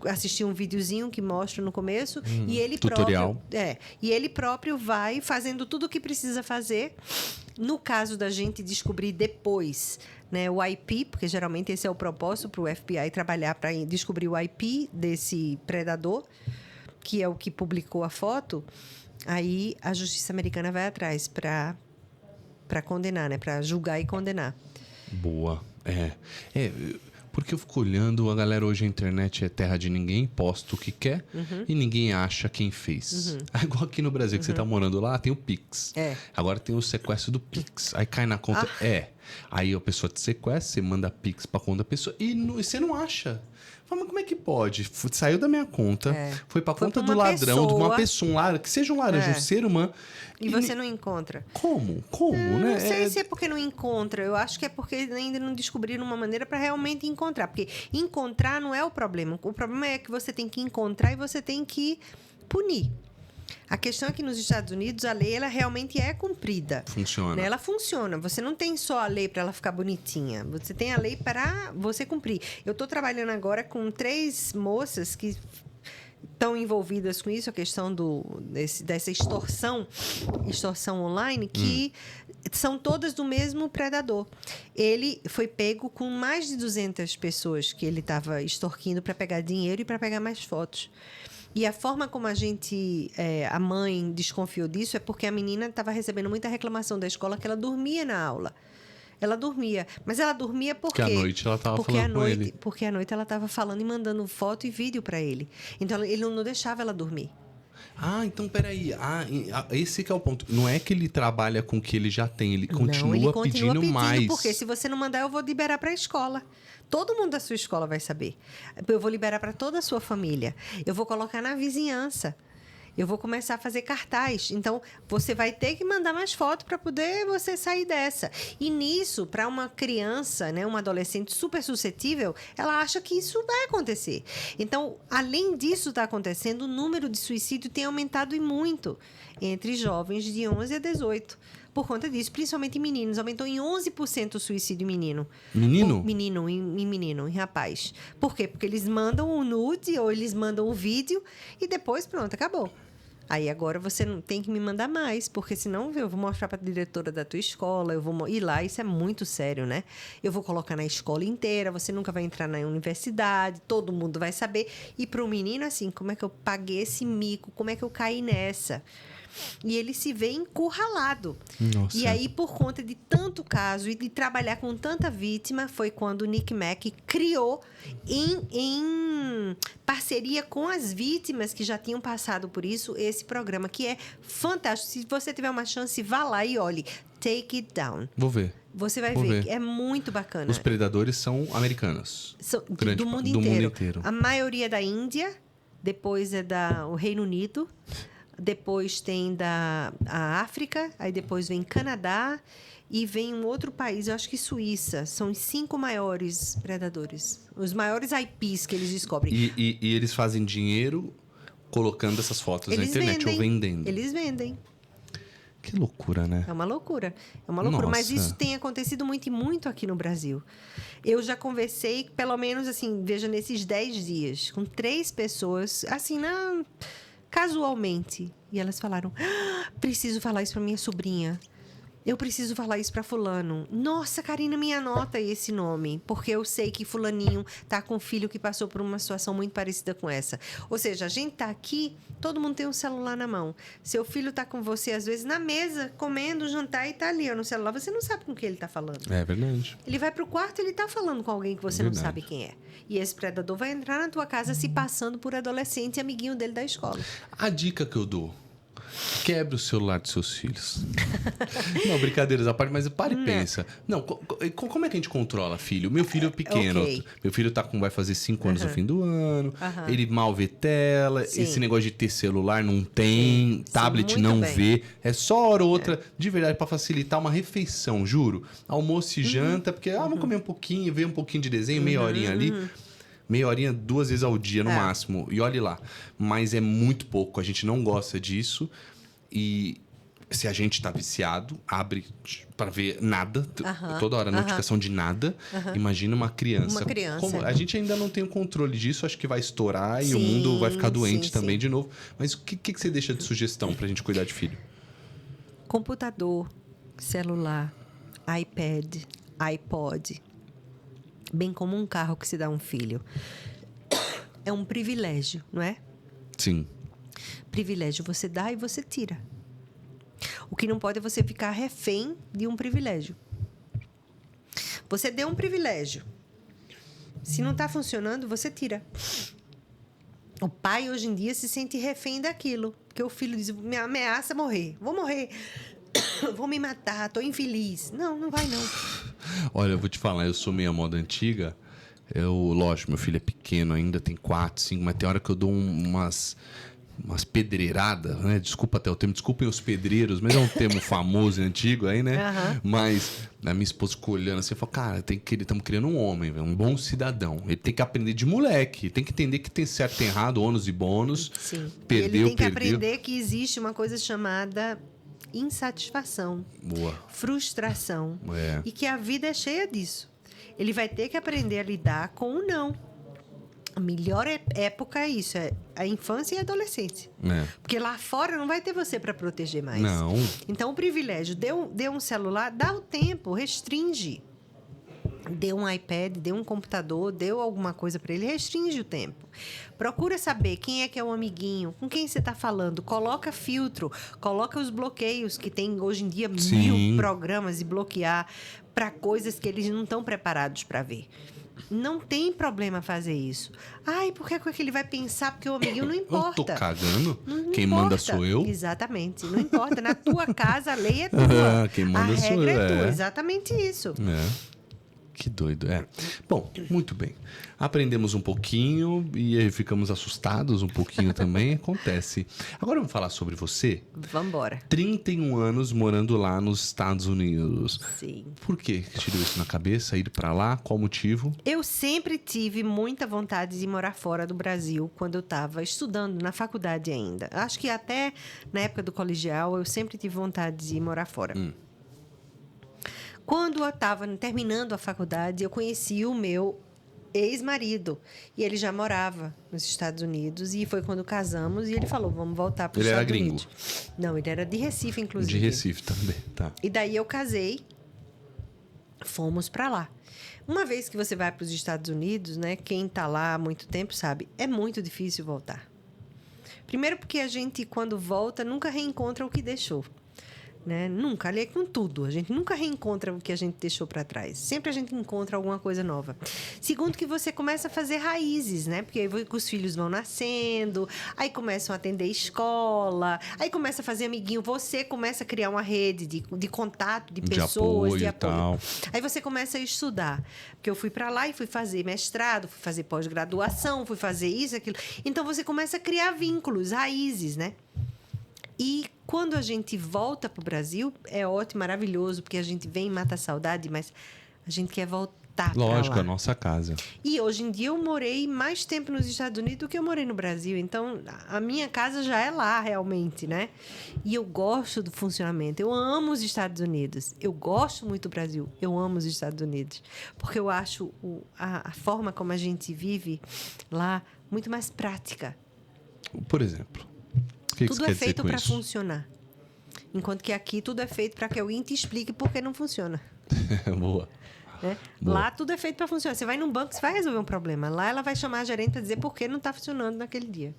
assistir um videozinho que mostra no começo, e ele tutorial. E ele próprio vai fazendo tudo o que precisa fazer. No caso da gente descobrir depois, né, o IP, porque geralmente esse é o propósito para o FBI trabalhar para descobrir o IP desse predador, que é o que publicou a foto, aí a justiça americana vai atrás para condenar, né? Para julgar e condenar. Boa. Porque eu fico olhando, a galera hoje, a internet é terra de ninguém, posta o que quer e ninguém acha quem fez. É igual aqui no Brasil, que você tá morando lá, tem o Pix. Agora tem o sequestro do Pix. Aí cai na conta. Aí a pessoa te sequestra, você manda Pix pra conta da pessoa e você não acha. Mas como é que pode? Saiu da minha conta, foi pra conta do ladrão, de uma pessoa, que seja um laranja, um ser humano. E você não encontra. Como, né? Não sei se é porque não encontra. Eu acho que é porque ainda não descobriram uma maneira para realmente encontrar. Porque encontrar não é o problema. O problema é que você tem que encontrar e você tem que punir. A questão é que nos Estados Unidos a lei ela realmente é cumprida. Funciona. Né? Ela funciona. Você não tem só a lei para ela ficar bonitinha. Você tem a lei para você cumprir. Eu estou trabalhando agora com 3 moças que estão envolvidas com isso, a questão dessa extorsão online, que são todas do mesmo predador. Ele foi pego com mais de 200 pessoas que ele estava extorquindo para pegar dinheiro e para pegar mais fotos. E a forma como a mãe desconfiou disso é porque a menina estava recebendo muita reclamação da escola que ela dormia na aula. Ela dormia. Mas ela dormia por quê? Porque à noite ela estava falando com ele. Porque à noite ela estava falando e mandando foto e vídeo para ele. Então ele não deixava ela dormir. Ah, então peraí. Esse que é o ponto. Não é que ele trabalha com o que ele já tem, ele continua pedindo mais. Porque se você não mandar, eu vou liberar para a escola. Todo mundo da sua escola vai saber. Eu vou liberar para toda a sua família. Eu vou colocar na vizinhança. Eu vou começar a fazer cartaz. Então, você vai ter que mandar mais fotos para poder você sair dessa. E nisso, para uma criança, né, uma adolescente super suscetível, ela acha que isso vai acontecer. Então, além disso estar acontecendo, o número de suicídio tem aumentado e muito entre jovens de 11 a 18. Por conta disso, principalmente em meninos. Aumentou em 11% o suicídio em menino. Menino? Em rapaz. Por quê? Porque eles mandam o nude ou eles mandam o vídeo e depois, pronto, acabou. Aí agora você não tem que me mandar mais, porque senão eu vou mostrar para a diretora da tua escola, eu vou ir lá, isso é muito sério, né? Eu vou colocar na escola inteira, você nunca vai entrar na universidade, todo mundo vai saber. E para o menino, assim, como é que eu paguei esse mico? Como é que eu caí nessa? E ele se vê encurralado. Nossa. E aí, por conta de tanto caso e de trabalhar com tanta vítima, foi quando o Nick Mack criou, em parceria com as vítimas que já tinham passado por isso, esse programa, que é fantástico. Se você tiver uma chance, vá lá e olhe. Take It Down. Vou ver. Você vai ver. É muito bacana. Os predadores são americanos. Do mundo inteiro. A maioria da Índia, depois é o Reino Unido, depois tem a África, aí depois vem Canadá e vem um outro país, eu acho que Suíça. São os 5 maiores predadores. Os maiores IPs que eles descobrem. E eles fazem dinheiro colocando essas fotos na internet ou vendendo. Eles vendem. Que loucura, né? É uma loucura. É uma loucura. Nossa. Mas isso tem acontecido muito e muito aqui no Brasil. Eu já conversei, pelo menos, assim, veja, nesses 10 dias, com 3 pessoas, assim, casualmente. E elas falaram, preciso falar isso para minha sobrinha. Eu preciso falar isso para fulano. Nossa, Karina, me anota esse nome. Porque eu sei que fulaninho tá com um filho que passou por uma situação muito parecida com essa. Ou seja, a gente tá aqui, todo mundo tem um celular na mão. Seu filho tá com você, às vezes, na mesa, comendo, jantar e tá ali, ó, no celular. Você não sabe com quem ele tá falando. É verdade. Ele vai pro quarto e ele tá falando com alguém que você não sabe quem é. E esse predador vai entrar na tua casa se passando por adolescente e amiguinho dele da escola. A dica que eu dou: quebre o celular dos seus filhos. Não, brincadeiras à parte, mas para e pensa. Não, como é que a gente controla, filho? Meu filho é pequeno. Okay. Meu filho vai fazer 5 anos no fim do ano. Ele mal vê tela. Sim. Esse negócio de ter celular não tem. Sim. Tablet Sim, não bem. vê. É só hora ou outra, de verdade, para facilitar uma refeição, juro. Almoço e janta, porque vamos comer um pouquinho, ver um pouquinho de desenho, meia horinha ali. Meia horinha 2 vezes ao dia, no máximo. E olhe lá. Mas é muito pouco. A gente não gosta disso. E se a gente tá viciado, abre para ver nada. Toda hora notificação de nada. Imagina uma criança. Uma criança. A gente ainda não tem o controle disso. Acho que vai estourar e o mundo vai ficar doente também de novo. Mas o que você deixa de sugestão pra gente cuidar de filho? Computador, celular, iPad, iPod. Bem como um carro que se dá a um filho. É um privilégio, não é? Sim. Privilégio você dá e você tira. O que não pode é você ficar refém de um privilégio. Você deu um privilégio. Se não está funcionando, você tira. O pai, hoje em dia, se sente refém daquilo. Porque o filho diz, me ameaça morrer. Vou morrer. Vou me matar, estou infeliz. Não, não vai não. Olha, eu vou te falar, eu sou meio moda antiga. Lógico, meu filho é pequeno ainda, tem 4, 5, mas tem hora que eu dou umas pedreiradas, né? Desculpa até o termo, desculpem os pedreiros, mas é um termo famoso e antigo aí, né? Mas a minha esposa ficou olhando assim e falou, cara, estamos criando um homem, um bom cidadão. Ele tem que aprender de moleque, tem que entender que tem certo e errado, ônus e bônus. Sim. Perdeu, ele tem que aprender que existe uma coisa chamada insatisfação, Boa. frustração, e que a vida é cheia disso. Ele vai ter que aprender a lidar com o não. A melhor época é isso, é a infância e a adolescência. Porque lá fora não vai ter você para proteger mais. Não. Então, o privilégio, dê um celular, dá o tempo, restringe. Dê um iPad, dê um computador, dê alguma coisa para ele, restringe o tempo. Procura saber quem é que é o amiguinho, com quem você está falando, coloca filtro, coloca os bloqueios, que tem hoje em dia 1000 programas de bloquear para coisas que eles não estão preparados para ver. Não tem problema fazer isso. Ai, por que ele vai pensar? Porque o amiguinho não importa. Eu tô cagando. Não Quem importa. manda sou eu. Exatamente. Não importa. Na tua casa, a lei é tua. Quem manda sou eu. A regra é tua. Exatamente isso. Que doido, Bom, muito bem. Aprendemos um pouquinho e aí ficamos assustados um pouquinho também. Acontece. Agora vamos falar sobre você? Vamos embora. 31 anos morando lá nos Estados Unidos. Sim. Por que tirou isso na cabeça? Ir para lá? Qual o motivo? Eu sempre tive muita vontade de morar fora do Brasil quando eu estava estudando na faculdade ainda. Acho que até na época do colegial eu sempre tive vontade de morar fora. Quando eu estava terminando a faculdade, eu conheci o meu ex-marido. E ele já morava nos Estados Unidos. E foi quando casamos e ele falou, vamos voltar para os Estados Unidos. Ele era gringo? Não, ele era de Recife, inclusive. De Recife também, tá. E daí eu casei, fomos para lá. Uma vez que você vai para os Estados Unidos, né? Quem está lá há muito tempo sabe, é muito difícil voltar. Primeiro porque a gente, quando volta, nunca reencontra o que deixou. Né? Nunca, ali é com tudo. A gente nunca reencontra o que a gente deixou para trás. Sempre a gente encontra alguma coisa nova. Segundo, que você começa a fazer raízes, né? Porque aí os filhos vão nascendo, aí começam a atender escola, aí começa a fazer amiguinho. Você começa a criar uma rede de contato, de pessoas, de apoio. Tal. Aí você começa a estudar. Porque eu fui para lá e fui fazer mestrado, fui fazer pós-graduação, fui fazer isso, aquilo. Então você começa a criar vínculos, raízes, né? E quando a gente volta para o Brasil, é ótimo, maravilhoso, porque a gente vem e mata a saudade, mas a gente quer voltar para lá. Lógico, a nossa casa. E hoje em dia eu morei mais tempo nos Estados Unidos do que eu morei no Brasil. Então, a minha casa já é lá, realmente, né? E eu gosto do funcionamento. Eu amo os Estados Unidos. Eu gosto muito do Brasil. Eu amo os Estados Unidos. Porque eu acho a forma como a gente vive lá muito mais prática. Por exemplo... Tudo é feito para funcionar. Enquanto que aqui tudo é feito para que alguém te explique por que não funciona. Boa. Né? Boa. Lá tudo é feito para funcionar. Você vai num banco, você vai resolver um problema. Lá ela vai chamar a gerente para dizer por que não está funcionando naquele dia.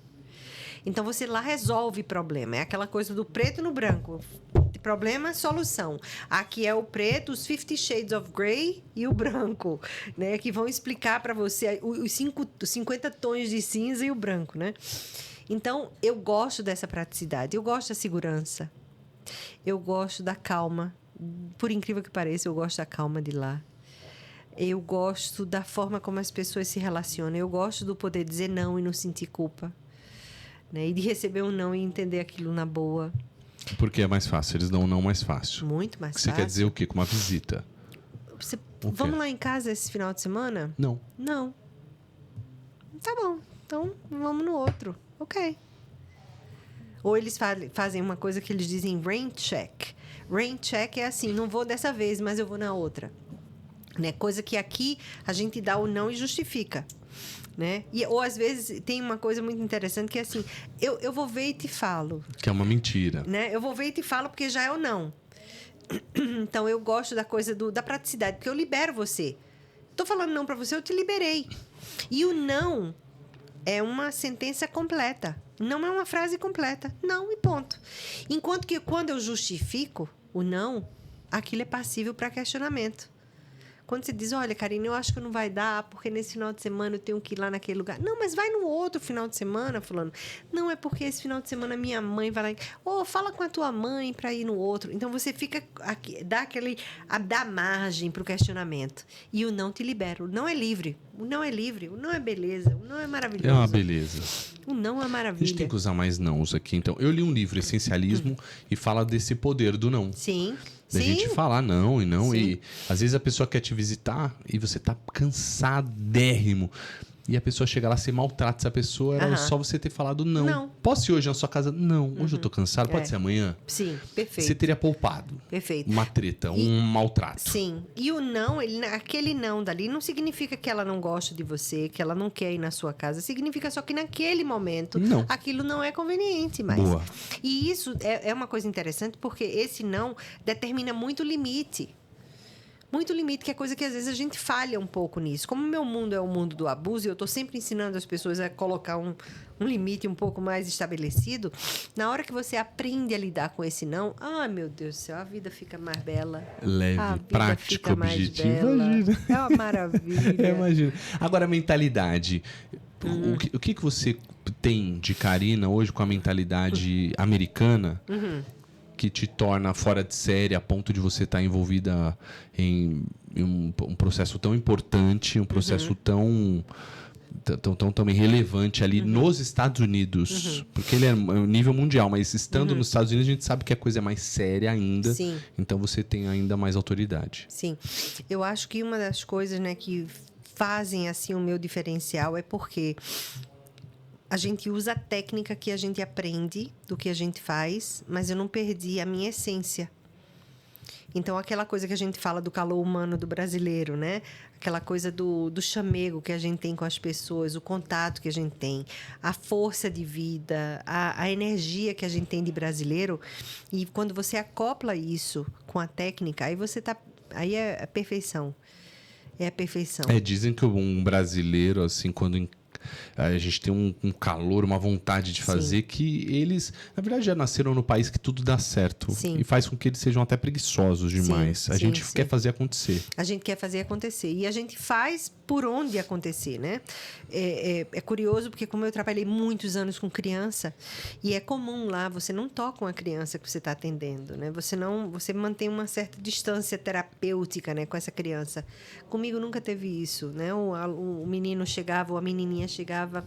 Então você lá resolve problema. É aquela coisa do preto no branco. Problema, solução. Aqui é o preto, os 50 Shades of Grey e o branco, né? Que vão explicar para você os 50 tons de cinza e o branco, né? Então, eu gosto dessa praticidade, eu gosto da segurança, eu gosto da calma. Por incrível que pareça, eu gosto da calma de lá. Eu gosto da forma como as pessoas se relacionam. Eu gosto do poder dizer não e não sentir culpa. Né? E de receber um não e entender aquilo na boa. Porque é mais fácil, eles dão um não mais fácil. Muito mais fácil. Você quer dizer o quê? Com uma visita? Vamos lá em casa esse final de semana? Não. Não. Tá bom, então vamos no outro. Ok. Ou eles fazem uma coisa que eles dizem rain check. Rain check é assim, não vou dessa vez, mas eu vou na outra. Né? Coisa que aqui a gente dá o não e justifica. Né? Ou às vezes tem uma coisa muito interessante que é assim, eu vou ver e te falo. Que é uma mentira. Né? Eu vou ver e te falo porque já é o não. Então eu gosto da coisa da praticidade, porque eu libero você. Tô falando não para você, eu te liberei. E o não é uma sentença completa. Não é uma frase completa. Não e ponto. Enquanto que quando eu justifico o não, aquilo é passível para questionamento. Quando você diz, olha, Karine, eu acho que não vai dar, porque nesse final de semana eu tenho que ir lá naquele lugar. Não, mas vai no outro final de semana, fulano. Não, é porque esse final de semana minha mãe vai lá. Ou fala com a tua mãe para ir no outro. Então você fica aqui, dá margem para o questionamento. E o não te libera. O não é livre. O não é livre. O não é beleza. O não é maravilhoso. É uma beleza. O não é maravilha. A gente tem que usar mais nãos aqui. Então, eu li um livro, Essencialismo, e fala desse poder do não. Sim. Da gente falar não e não. Sim. E às vezes a pessoa quer te visitar e você tá cansadérrimo. E a pessoa chega lá, você maltrata essa pessoa, era só você ter falado não. Não. Posso ir hoje na sua casa? Não. Hoje eu tô cansado, pode ser amanhã? Sim, perfeito. Você teria poupado. Perfeito. Uma treta, um maltrato. Sim. E o não, aquele não dali não significa que ela não gosta de você, que ela não quer ir na sua casa. Significa só que naquele momento Não. aquilo não é conveniente mais. Boa. E isso é uma coisa interessante porque esse não determina muito limite. Muito limite, que é coisa que às vezes a gente falha um pouco nisso. Como o meu mundo é o mundo do abuso, e eu estou sempre ensinando as pessoas a colocar um limite um pouco mais estabelecido, na hora que você aprende a lidar com esse não, meu Deus do céu, a vida fica mais bela. Leve, a vida prático, fica mais objetivo. bela. Imagina. É uma maravilha. Imagina. Agora, a mentalidade. O que você tem de Karina hoje com a mentalidade americana que te torna fora de série a ponto de você estar envolvida em um processo tão importante, um processo tão também relevante ali nos Estados Unidos, porque ele é um nível mundial, mas estando nos Estados Unidos a gente sabe que a coisa é mais séria ainda. Sim. Então você tem ainda mais autoridade. Sim. Eu acho que uma das coisas, né, que fazem assim o meu diferencial é porque a gente usa a técnica que a gente aprende do que a gente faz, mas eu não perdi a minha essência. Então, aquela coisa que a gente fala do calor humano do brasileiro, né? Aquela coisa do chamego que a gente tem com as pessoas, o contato que a gente tem, a força de vida, a energia que a gente tem de brasileiro. E quando você acopla isso com a técnica, aí você tá... Aí é a perfeição. É a perfeição. Dizem que um brasileiro, assim, quando a gente tem um calor, uma vontade de fazer, que eles, na verdade, já nasceram no país que tudo dá certo. Sim. E faz com que eles sejam até preguiçosos demais. A gente quer fazer acontecer. A gente quer fazer acontecer. E a gente faz por onde acontecer, né? É curioso porque como eu trabalhei muitos anos com criança, e é comum lá, você não toca uma criança que você está atendendo, né? Você mantém uma certa distância terapêutica, né, com essa criança. Comigo nunca teve isso, né? O menino chegava, ou a menininha chegava,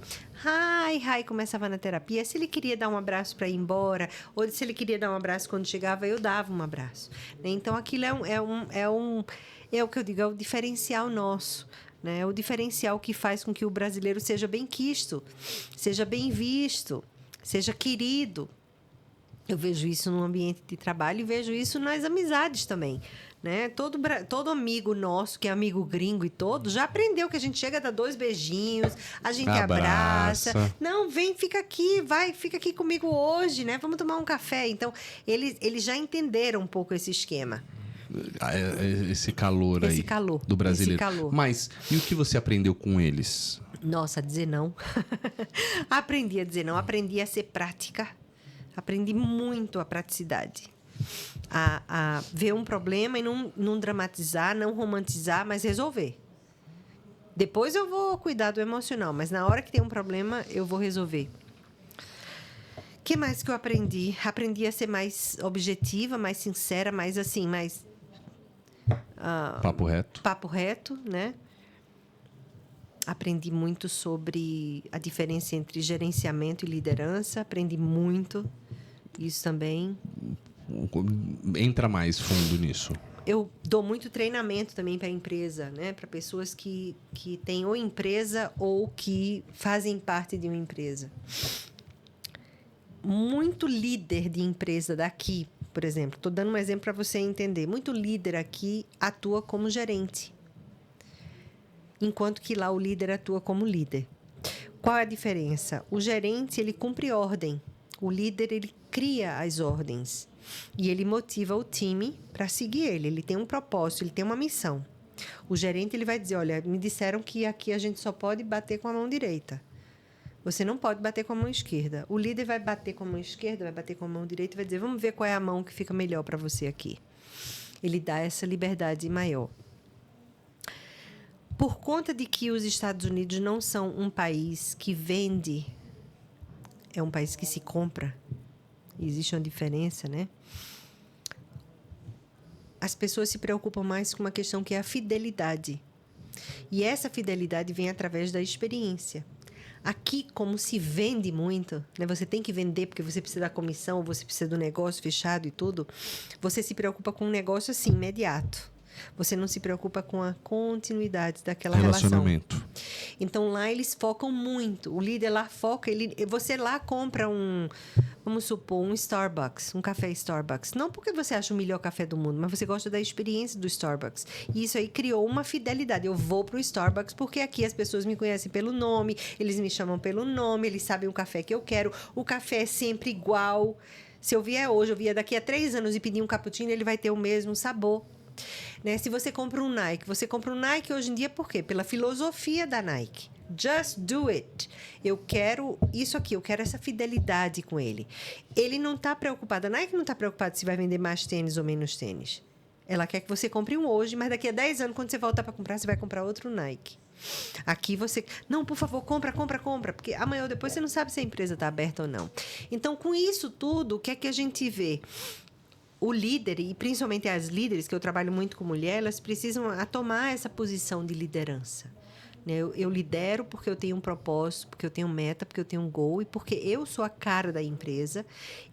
começava na terapia. Se ele queria dar um abraço para ir embora, ou se ele queria dar um abraço quando chegava, eu dava um abraço. Então, aquilo é o que eu digo, é o diferencial nosso. Né? É o diferencial que faz com que o brasileiro seja bem quisto, seja bem visto, seja querido. Eu vejo isso no ambiente de trabalho e vejo isso nas amizades também. Né? Todo amigo nosso, que é amigo gringo e todo, já aprendeu que a gente chega, dá 2 beijinhos, a gente abraça. Não, vem, fica aqui comigo hoje, né? Vamos tomar um café. Então, eles já entenderam um pouco esse esquema. Esse calor aí do brasileiro. Esse calor. Mas, e o que você aprendeu com eles? Nossa, a dizer não. Aprendi a dizer não, aprendi a ser prática. Aprendi muito a praticidade. A ver um problema e não dramatizar, não romantizar, mas resolver. Depois eu vou cuidar do emocional, mas na hora que tem um problema, eu vou resolver. O que mais que eu aprendi? Aprendi a ser mais objetiva, mais sincera, mais assim, mais... papo reto. Papo reto, né? Aprendi muito sobre a diferença entre gerenciamento e liderança. Aprendi muito isso também. Entra mais fundo nisso. Eu dou muito treinamento também para a empresa, né? Para pessoas que têm ou empresa ou que fazem parte de uma empresa. Muito líder de empresa daqui, por exemplo. Estou dando um exemplo para você entender. Muito líder aqui atua como gerente, enquanto que lá o líder atua como líder. Qual é a diferença? O gerente, ele cumpre ordem. O líder, ele cria as ordens. E ele motiva o time para seguir ele. Ele tem um propósito, ele tem uma missão. O gerente, ele vai dizer, olha, me disseram que aqui a gente só pode bater com a mão direita. Você não pode bater com a mão esquerda. O líder vai bater com a mão esquerda, vai bater com a mão direita e vai dizer, vamos ver qual é a mão que fica melhor para você aqui. Ele dá essa liberdade maior. Por conta de que os Estados Unidos não são um país que vende, é um país que se compra. Existe uma diferença, né? As pessoas se preocupam mais com uma questão que é a fidelidade. E essa fidelidade vem através da experiência. Aqui, como se vende muito, né? Você tem que vender porque você precisa da comissão, você precisa do negócio fechado e tudo. Você se preocupa com um negócio assim, imediato. Você não se preocupa com a continuidade daquela relacionamento. relação. Então, lá eles focam muito. O líder lá foca... Você lá compra vamos supor, um Starbucks, um café Starbucks. Não porque você acha o melhor café do mundo, mas você gosta da experiência do Starbucks. E isso aí criou uma fidelidade. Eu vou pro Starbucks porque aqui as pessoas me conhecem pelo nome, eles me chamam pelo nome, eles sabem o café que eu quero. O café é sempre igual. Se eu vier hoje, eu vier daqui a 3 anos e pedir um cappuccino, ele vai ter o mesmo sabor. Né? Se você compra um Nike hoje em dia por quê? Pela filosofia da Nike. Just do it. Eu quero isso aqui, eu quero essa fidelidade com ele. Ele não está preocupado, a Nike não está preocupada se vai vender mais tênis ou menos tênis. Ela quer que você compre um hoje, mas daqui a 10 anos, quando você voltar para comprar, você vai comprar outro Nike. Aqui você... Não, por favor, compra. Porque amanhã ou depois você não sabe se a empresa está aberta ou não. Então, com isso tudo, o que é que a gente vê? O líder, e principalmente as líderes, que eu trabalho muito com mulher, elas precisam tomar essa posição de liderança. Eu lidero porque eu tenho um propósito, porque eu tenho meta, porque eu tenho um goal e porque eu sou a cara da empresa.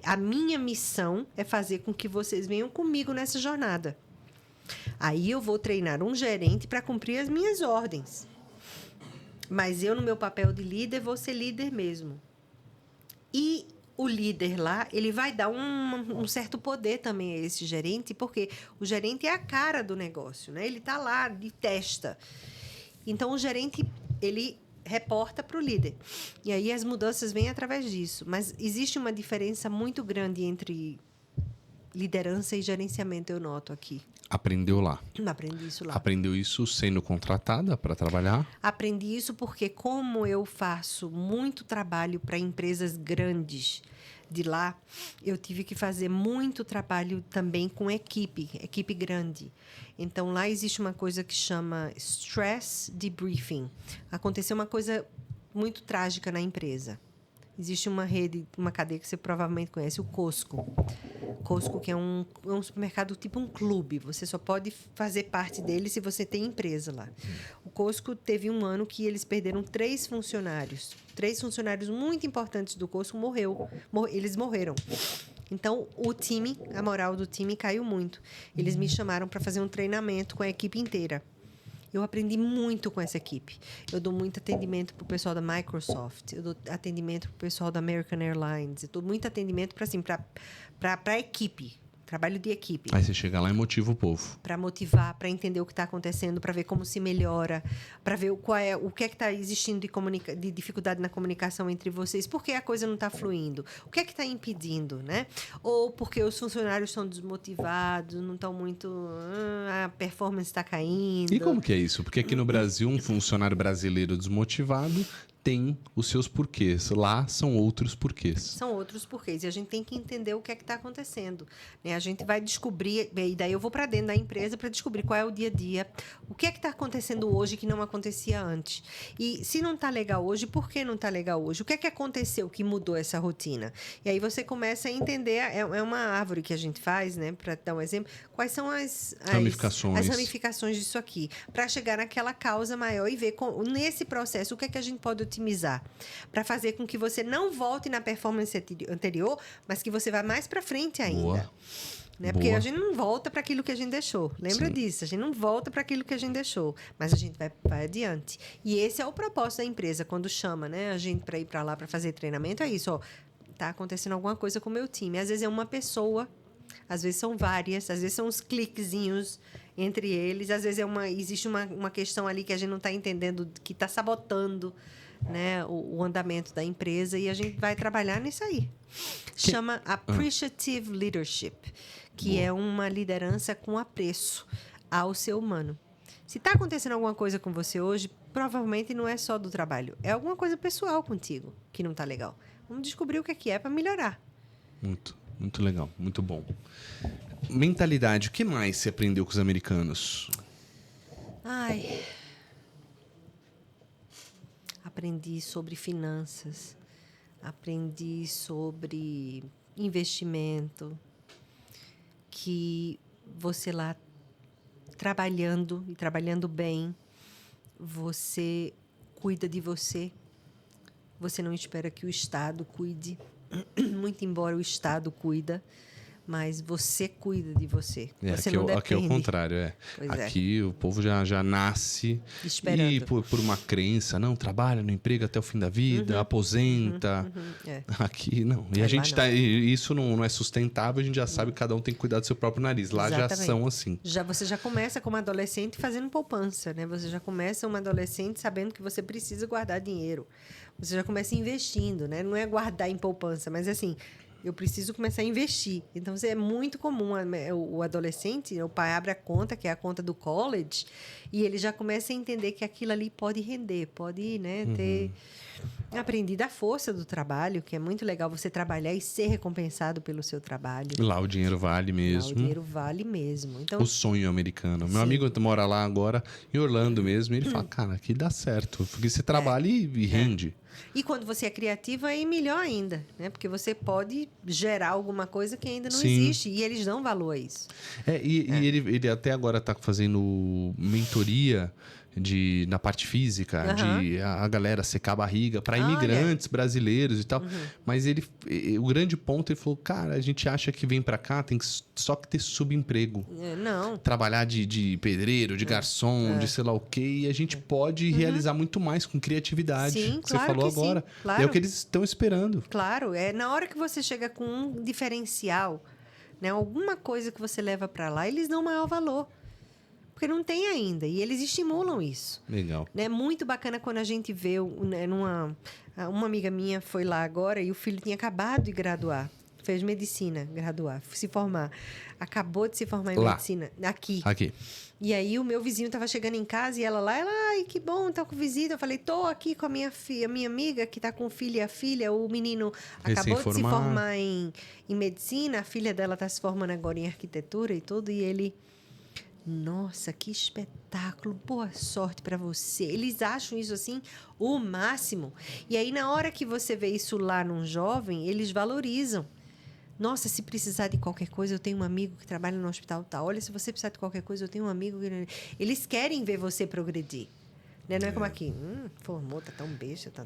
A minha missão é fazer com que vocês venham comigo nessa jornada. Aí eu vou treinar um gerente para cumprir as minhas ordens. Mas eu, no meu papel de líder, vou ser líder mesmo. E o líder lá, ele vai dar um certo poder também a esse gerente, porque o gerente é a cara do negócio, né? Ele está lá de testa. Então, o gerente, ele reporta para o líder. E aí, as mudanças vêm através disso. Mas existe uma diferença muito grande entre liderança e gerenciamento, eu noto aqui. Aprendeu lá? Aprendi isso lá. Aprendeu isso sendo contratada para trabalhar? Aprendi isso porque, como eu faço muito trabalho para empresas grandes de lá, eu tive que fazer muito trabalho também com equipe grande. Então, lá existe uma coisa que chama stress debriefing. Aconteceu uma coisa muito trágica na empresa. Existe uma rede, uma cadeia que você provavelmente conhece, o Costco. Costco, que é um supermercado tipo um clube. Você só pode fazer parte dele se você tem empresa lá. O Costco teve um ano que eles perderam 3 funcionários. 3 funcionários muito importantes do Costco eles morreram. Então, a moral do time caiu muito. Eles me chamaram para fazer um treinamento com a equipe inteira. Eu aprendi muito com essa equipe. Eu dou muito atendimento para o pessoal da Microsoft. Eu dou atendimento para o pessoal da American Airlines. Eu dou muito atendimento para a equipe. Trabalho de equipe. Aí você chega lá e motiva o povo. Para motivar, para entender o que está acontecendo, para ver como se melhora, para ver o que é que está existindo de dificuldade na comunicação entre vocês, por que a coisa não está fluindo, o que é que está impedindo, né? Ou porque os funcionários estão desmotivados, não estão muito... a performance está caindo. E como que é isso? Porque aqui no Brasil, um funcionário brasileiro desmotivado tem os seus porquês. Lá são outros porquês. São outros porquês. E a gente tem que entender o que é que está acontecendo. Né? A gente vai descobrir... E daí eu vou para dentro da empresa para descobrir qual é o dia a dia. O que é que está acontecendo hoje que não acontecia antes. E se não está legal hoje, por que não está legal hoje? O que é que aconteceu que mudou essa rotina? E aí você começa a entender... É uma árvore que a gente faz, né? Para dar um exemplo. Quais são as ramificações disso aqui. Para chegar naquela causa maior e ver, nesse processo, o que é que a gente pode otimizar para fazer com que você não volte na performance anterior, mas que você vá mais para frente ainda. Boa. Né? Porque a gente não volta para aquilo que a gente deixou. Lembra Sim. disso? A gente não volta para aquilo que a gente deixou, mas a gente vai adiante. E esse é o propósito da empresa quando chama, né, a gente para ir para lá para fazer treinamento. É isso, ó. Tá acontecendo alguma coisa com o meu time. Às vezes é uma pessoa, às vezes são várias, às vezes são uns cliquezinhos entre eles, às vezes existe uma questão ali que a gente não está entendendo, que está sabotando, né, o andamento da empresa, e a gente vai trabalhar nisso aí. Chama Appreciative Leadership, que é uma liderança com apreço ao ser humano. Se está acontecendo alguma coisa com você hoje, provavelmente não é só do trabalho, é alguma coisa pessoal contigo que não está legal. Vamos descobrir o que é para melhorar. Muito legal, muito bom. Mentalidade, o que mais você aprendeu com os americanos? aprendi sobre finanças, aprendi sobre investimento, que você lá trabalhando e trabalhando bem, você cuida de você. Você não espera que o Estado cuide, muito embora o Estado cuida, mas você cuida de você. Você não depende. Aqui é o contrário, Pois aqui o povo já nasce esperando. e por uma crença, não, trabalha no emprego até o fim da vida, aposenta. Aqui não. E a gente não. tá. Isso não é sustentável, a gente já sabe que cada um tem que cuidar do seu próprio nariz. Lá já Exatamente. são assim. Você já começa como adolescente fazendo poupança, né? Você já começa uma adolescente sabendo que você precisa guardar dinheiro. Você já começa investindo, né? Não é guardar em poupança, mas assim, eu preciso começar a investir. Então, é muito comum o adolescente, o pai abre a conta, que é a conta do college, e ele já começa a entender que aquilo ali pode render, pode, né, ter aprendido a força do trabalho, que é muito legal você trabalhar e ser recompensado pelo seu trabalho. Lá o dinheiro vale mesmo. Lá o dinheiro vale mesmo. Então, O sonho americano. Meu amigo mora lá agora, em Orlando mesmo, e ele fala, cara, aqui dá certo. Porque você trabalha e rende. E quando você é criativo, é melhor ainda, né? Porque você pode gerar alguma coisa que ainda não Sim. existe. E eles dão valor a isso. E ele até agora está fazendo mentoria na parte física, de a galera secar a barriga para imigrantes brasileiros e tal. Mas o grande ponto, ele falou, cara, a gente acha que vem para cá, tem que só que ter subemprego. Não. Trabalhar de pedreiro, de garçom, de sei lá o quê, e a gente pode realizar muito mais com criatividade. Sim, que você falou que agora. sim, claro. É o que eles estão esperando. Claro, é na hora que você chega com um diferencial, né, alguma coisa que você leva para lá, eles dão maior valor. Porque não tem ainda, e eles estimulam isso. Legal. É muito bacana quando a gente vê, né, uma amiga minha foi lá agora e o filho tinha acabado de graduar. Fez medicina, graduar, se formar. Acabou de se formar em medicina. Aqui. E aí o meu vizinho estava chegando em casa e ela, ai, que bom, tá com visita. Eu falei, tô aqui com a minha amiga que tá com o filho e a filha. O menino acabou de se formar em medicina, a filha dela tá se formando agora em arquitetura e tudo. E ele, nossa, que espetáculo, boa sorte para você. Eles acham isso assim o máximo. E aí na hora que você vê isso lá num jovem, eles valorizam. Nossa, se precisar de qualquer coisa, eu tenho um amigo que trabalha no hospital tal. Olha, se você precisar de qualquer coisa, eu tenho um amigo que... Eles querem ver você progredir. Né? Não é como aqui, formou, tá tão besta. Tá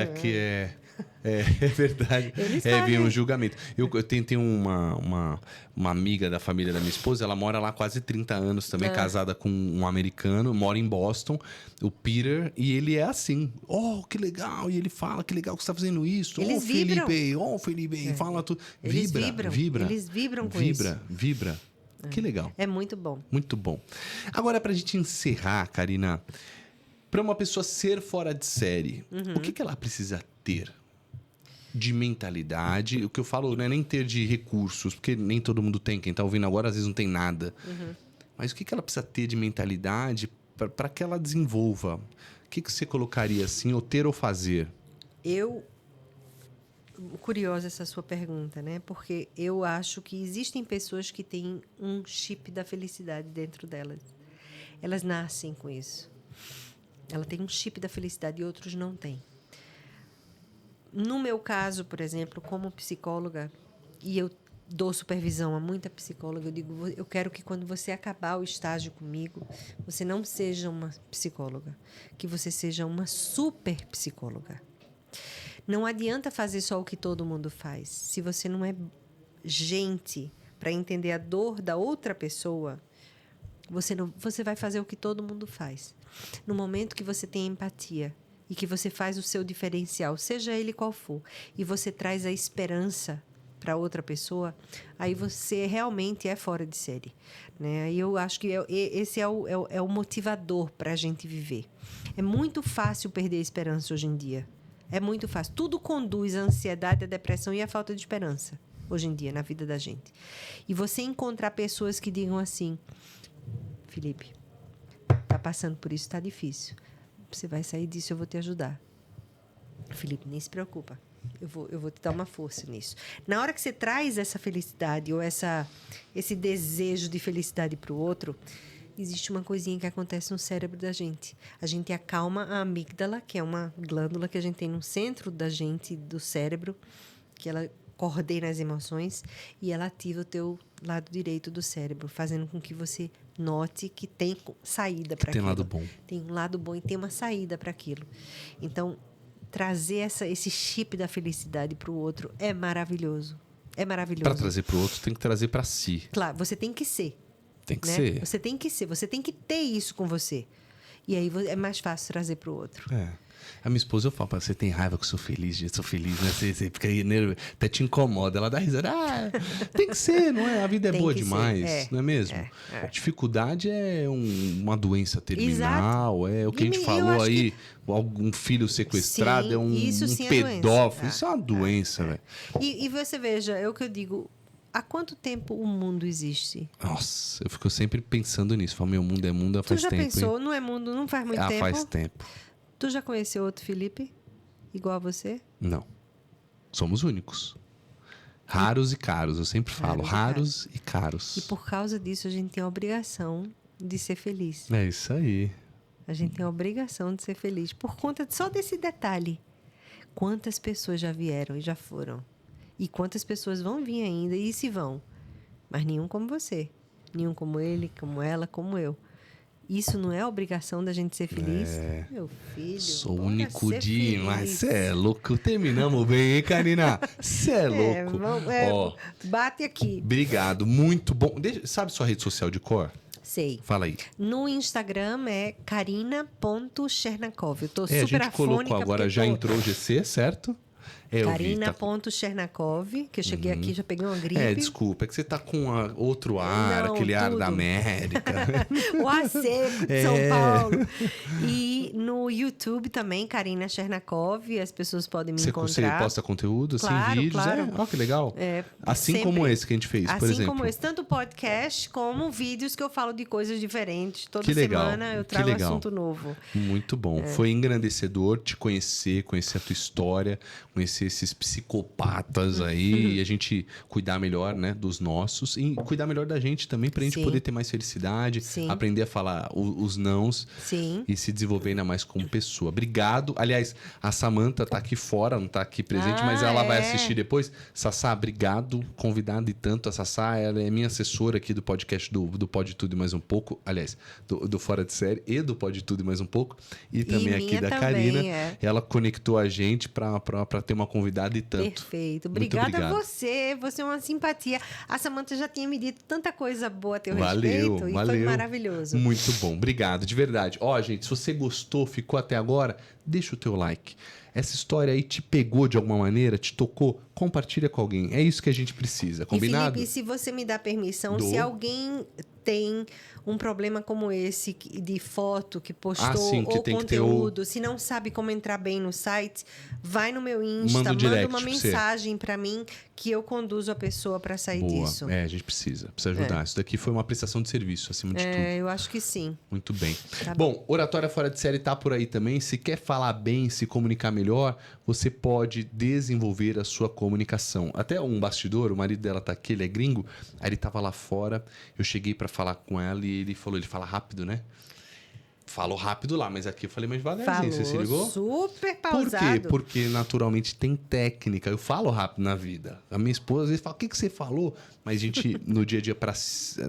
aqui é verdade. Vem um julgamento. Eu tenho uma amiga da família da minha esposa, ela mora lá há quase 30 anos também, casada com um americano, mora em Boston, o Peter, e ele é assim, que legal, e ele fala, que legal que você tá fazendo isso, eles vibram. Felipe, fala tudo. Eles vibram. Eles vibram com isso. Vibra. Que legal. É muito bom. Muito bom. Agora, pra gente encerrar, Karina, pra uma pessoa ser fora de série, o que ela precisa ter de mentalidade? O que eu falo não é nem ter de recursos, porque nem todo mundo tem. Quem tá ouvindo agora, às vezes, não tem nada. Mas o que ela precisa ter de mentalidade para que ela desenvolva? O que você colocaria assim, ou ter ou fazer? Curiosa essa sua pergunta, né? Porque eu acho que existem pessoas que têm um chip da felicidade dentro delas. Elas nascem com isso. Ela tem um chip da felicidade e outros não têm. No meu caso, por exemplo, como psicóloga, e eu dou supervisão a muita psicóloga, eu digo, eu quero que quando você acabar o estágio comigo, você não seja uma psicóloga, que você seja uma super psicóloga. Não adianta fazer só o que todo mundo faz. Se você não é gente para entender a dor da outra pessoa, você vai fazer o que todo mundo faz. No momento que você tem empatia e que você faz o seu diferencial, seja ele qual for, e você traz a esperança para outra pessoa, aí você realmente é fora de série, né? Aí eu acho que esse é o motivador para a gente viver. É muito fácil perder a esperança hoje em dia. É muito fácil. Tudo conduz à ansiedade, à depressão e à falta de esperança, hoje em dia, na vida da gente. E você encontrar pessoas que digam assim, Felipe, tá passando por isso, tá difícil. Você vai sair disso, eu vou te ajudar. Felipe, nem se preocupa. Eu vou te dar uma força nisso. Na hora que você traz essa felicidade ou esse desejo de felicidade para o outro, existe uma coisinha que acontece no cérebro da gente. A gente acalma a amígdala, que é uma glândula que a gente tem no centro da gente, do cérebro, que ela coordena as emoções, e ela ativa o teu lado direito do cérebro, fazendo com que você note que tem saída para aquilo. Tem lado bom. Tem um lado bom e tem uma saída para aquilo. Então, trazer esse chip da felicidade para o outro é maravilhoso. É maravilhoso. Para trazer para o outro, tem que trazer para si. Claro, você tem que ser. Tem que né? ser. Você tem que ser. Você tem que ter isso com você. E aí é mais fácil trazer para o outro. É. A minha esposa, eu falo, você tem raiva que eu sou feliz, gente, sou feliz, né? Você fica aí, até te incomoda. Ela dá risada. Ah, tem que ser, não é? A vida é boa demais, não é mesmo? A dificuldade é uma doença terminal, é o que a gente falou aí, algum filho sequestrado, sim, é um pedófilo. Isso é uma doença, velho. E você veja, é o que eu digo, há quanto tempo o mundo existe? Nossa, eu fico sempre pensando nisso. Falo, meu mundo é mundo faz tempo. Tu já pensou, não é mundo, não faz muito tempo? Faz tempo. Tu já conheceu outro Felipe? Igual a você? Não. Somos únicos. Raros e caros, eu sempre falo. Raros e caros. E por causa disso, a gente tem a obrigação de ser feliz. É isso aí. A gente tem a obrigação de ser feliz. Por conta só desse detalhe. Quantas pessoas já vieram e já foram? E quantas pessoas vão vir ainda e se vão? Mas nenhum como você. Nenhum como ele, como ela, como eu. Isso não é obrigação da gente ser feliz? Meu filho. Sou único demais. Você é louco. Terminamos bem, hein, Karina? Você é louco. Bate aqui. Obrigado. Muito bom. Sabe sua rede social de cor? Sei. Fala aí. No Instagram é karina.chernakov. Eu tô super afônica. A gente colocou agora, já entrou o GC, certo? Karina.chernakov, que eu cheguei aqui já peguei uma gripe. Desculpa, é que você tá com outro ar, aquele ar da América. O ar seco de São Paulo. E no YouTube também, Karina Chernakov, as pessoas podem me encontrar. Você posta conteúdo, vídeos? Claro. Olha que legal. Assim sempre. Como esse que a gente fez, por exemplo. Assim como esse, tanto podcast como vídeos que eu falo de coisas diferentes. Toda semana eu trago um assunto novo. Muito bom. Foi engrandecedor te conhecer a tua história, conhecer esses psicopatas aí e a gente cuidar melhor, né, dos nossos e cuidar melhor da gente também pra gente poder ter mais felicidade, aprender a falar os nãos e se desenvolver ainda mais como pessoa. Obrigado. Aliás, a Samantha tá aqui fora, não tá aqui presente, mas ela vai assistir depois. Sassá, obrigado. Convidada e tanto. A Sassá, ela é minha assessora aqui do podcast do Pode Tudo e Mais Um Pouco. Aliás, do Fora de Série e do Pode Tudo e Mais Um Pouco. E também aqui da Karina. Ela conectou a gente pra ter uma convidada e tanto. Perfeito. Obrigada a você. Você é uma simpatia. A Samantha já tinha me dito tanta coisa boa a teu respeito. E foi maravilhoso. Muito bom. Obrigado, de verdade. Gente, se você gostou, ficou até agora, deixa o teu like. Essa história aí te pegou de alguma maneira, te tocou, compartilha com alguém. É isso que a gente precisa, combinado? E Felipe, se você me dá permissão, se alguém tem um problema como esse de foto que postou ou conteúdo, se não sabe como entrar bem no site, vai no meu Insta, manda uma mensagem para mim que eu conduzo a pessoa para sair disso. A gente precisa ajudar. Isso daqui foi uma prestação de serviço, acima de tudo. Eu acho que sim. Muito bem. Bom, Oratória Fora de Série tá por aí também. Se quer falar bem, se comunicar melhor, você pode desenvolver a sua comunicação. Até um bastidor, o marido dela tá aqui, ele é gringo, aí ele tava lá fora, eu cheguei para falar com ela e ele fala rápido, né? Falou rápido lá, mas aqui eu falei mais devagarzinho. Você se ligou? Super pausado. Por quê? Porque naturalmente tem técnica. Eu falo rápido na vida. A minha esposa às vezes fala, o que você falou? Mas a gente, no dia a dia, para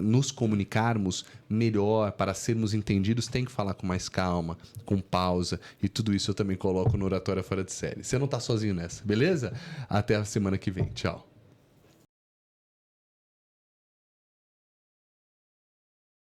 nos comunicarmos melhor, para sermos entendidos, tem que falar com mais calma, com pausa. E tudo isso eu também coloco no Oratória Fora de Série. Você não tá sozinho nessa, beleza? Até a semana que vem. Tchau.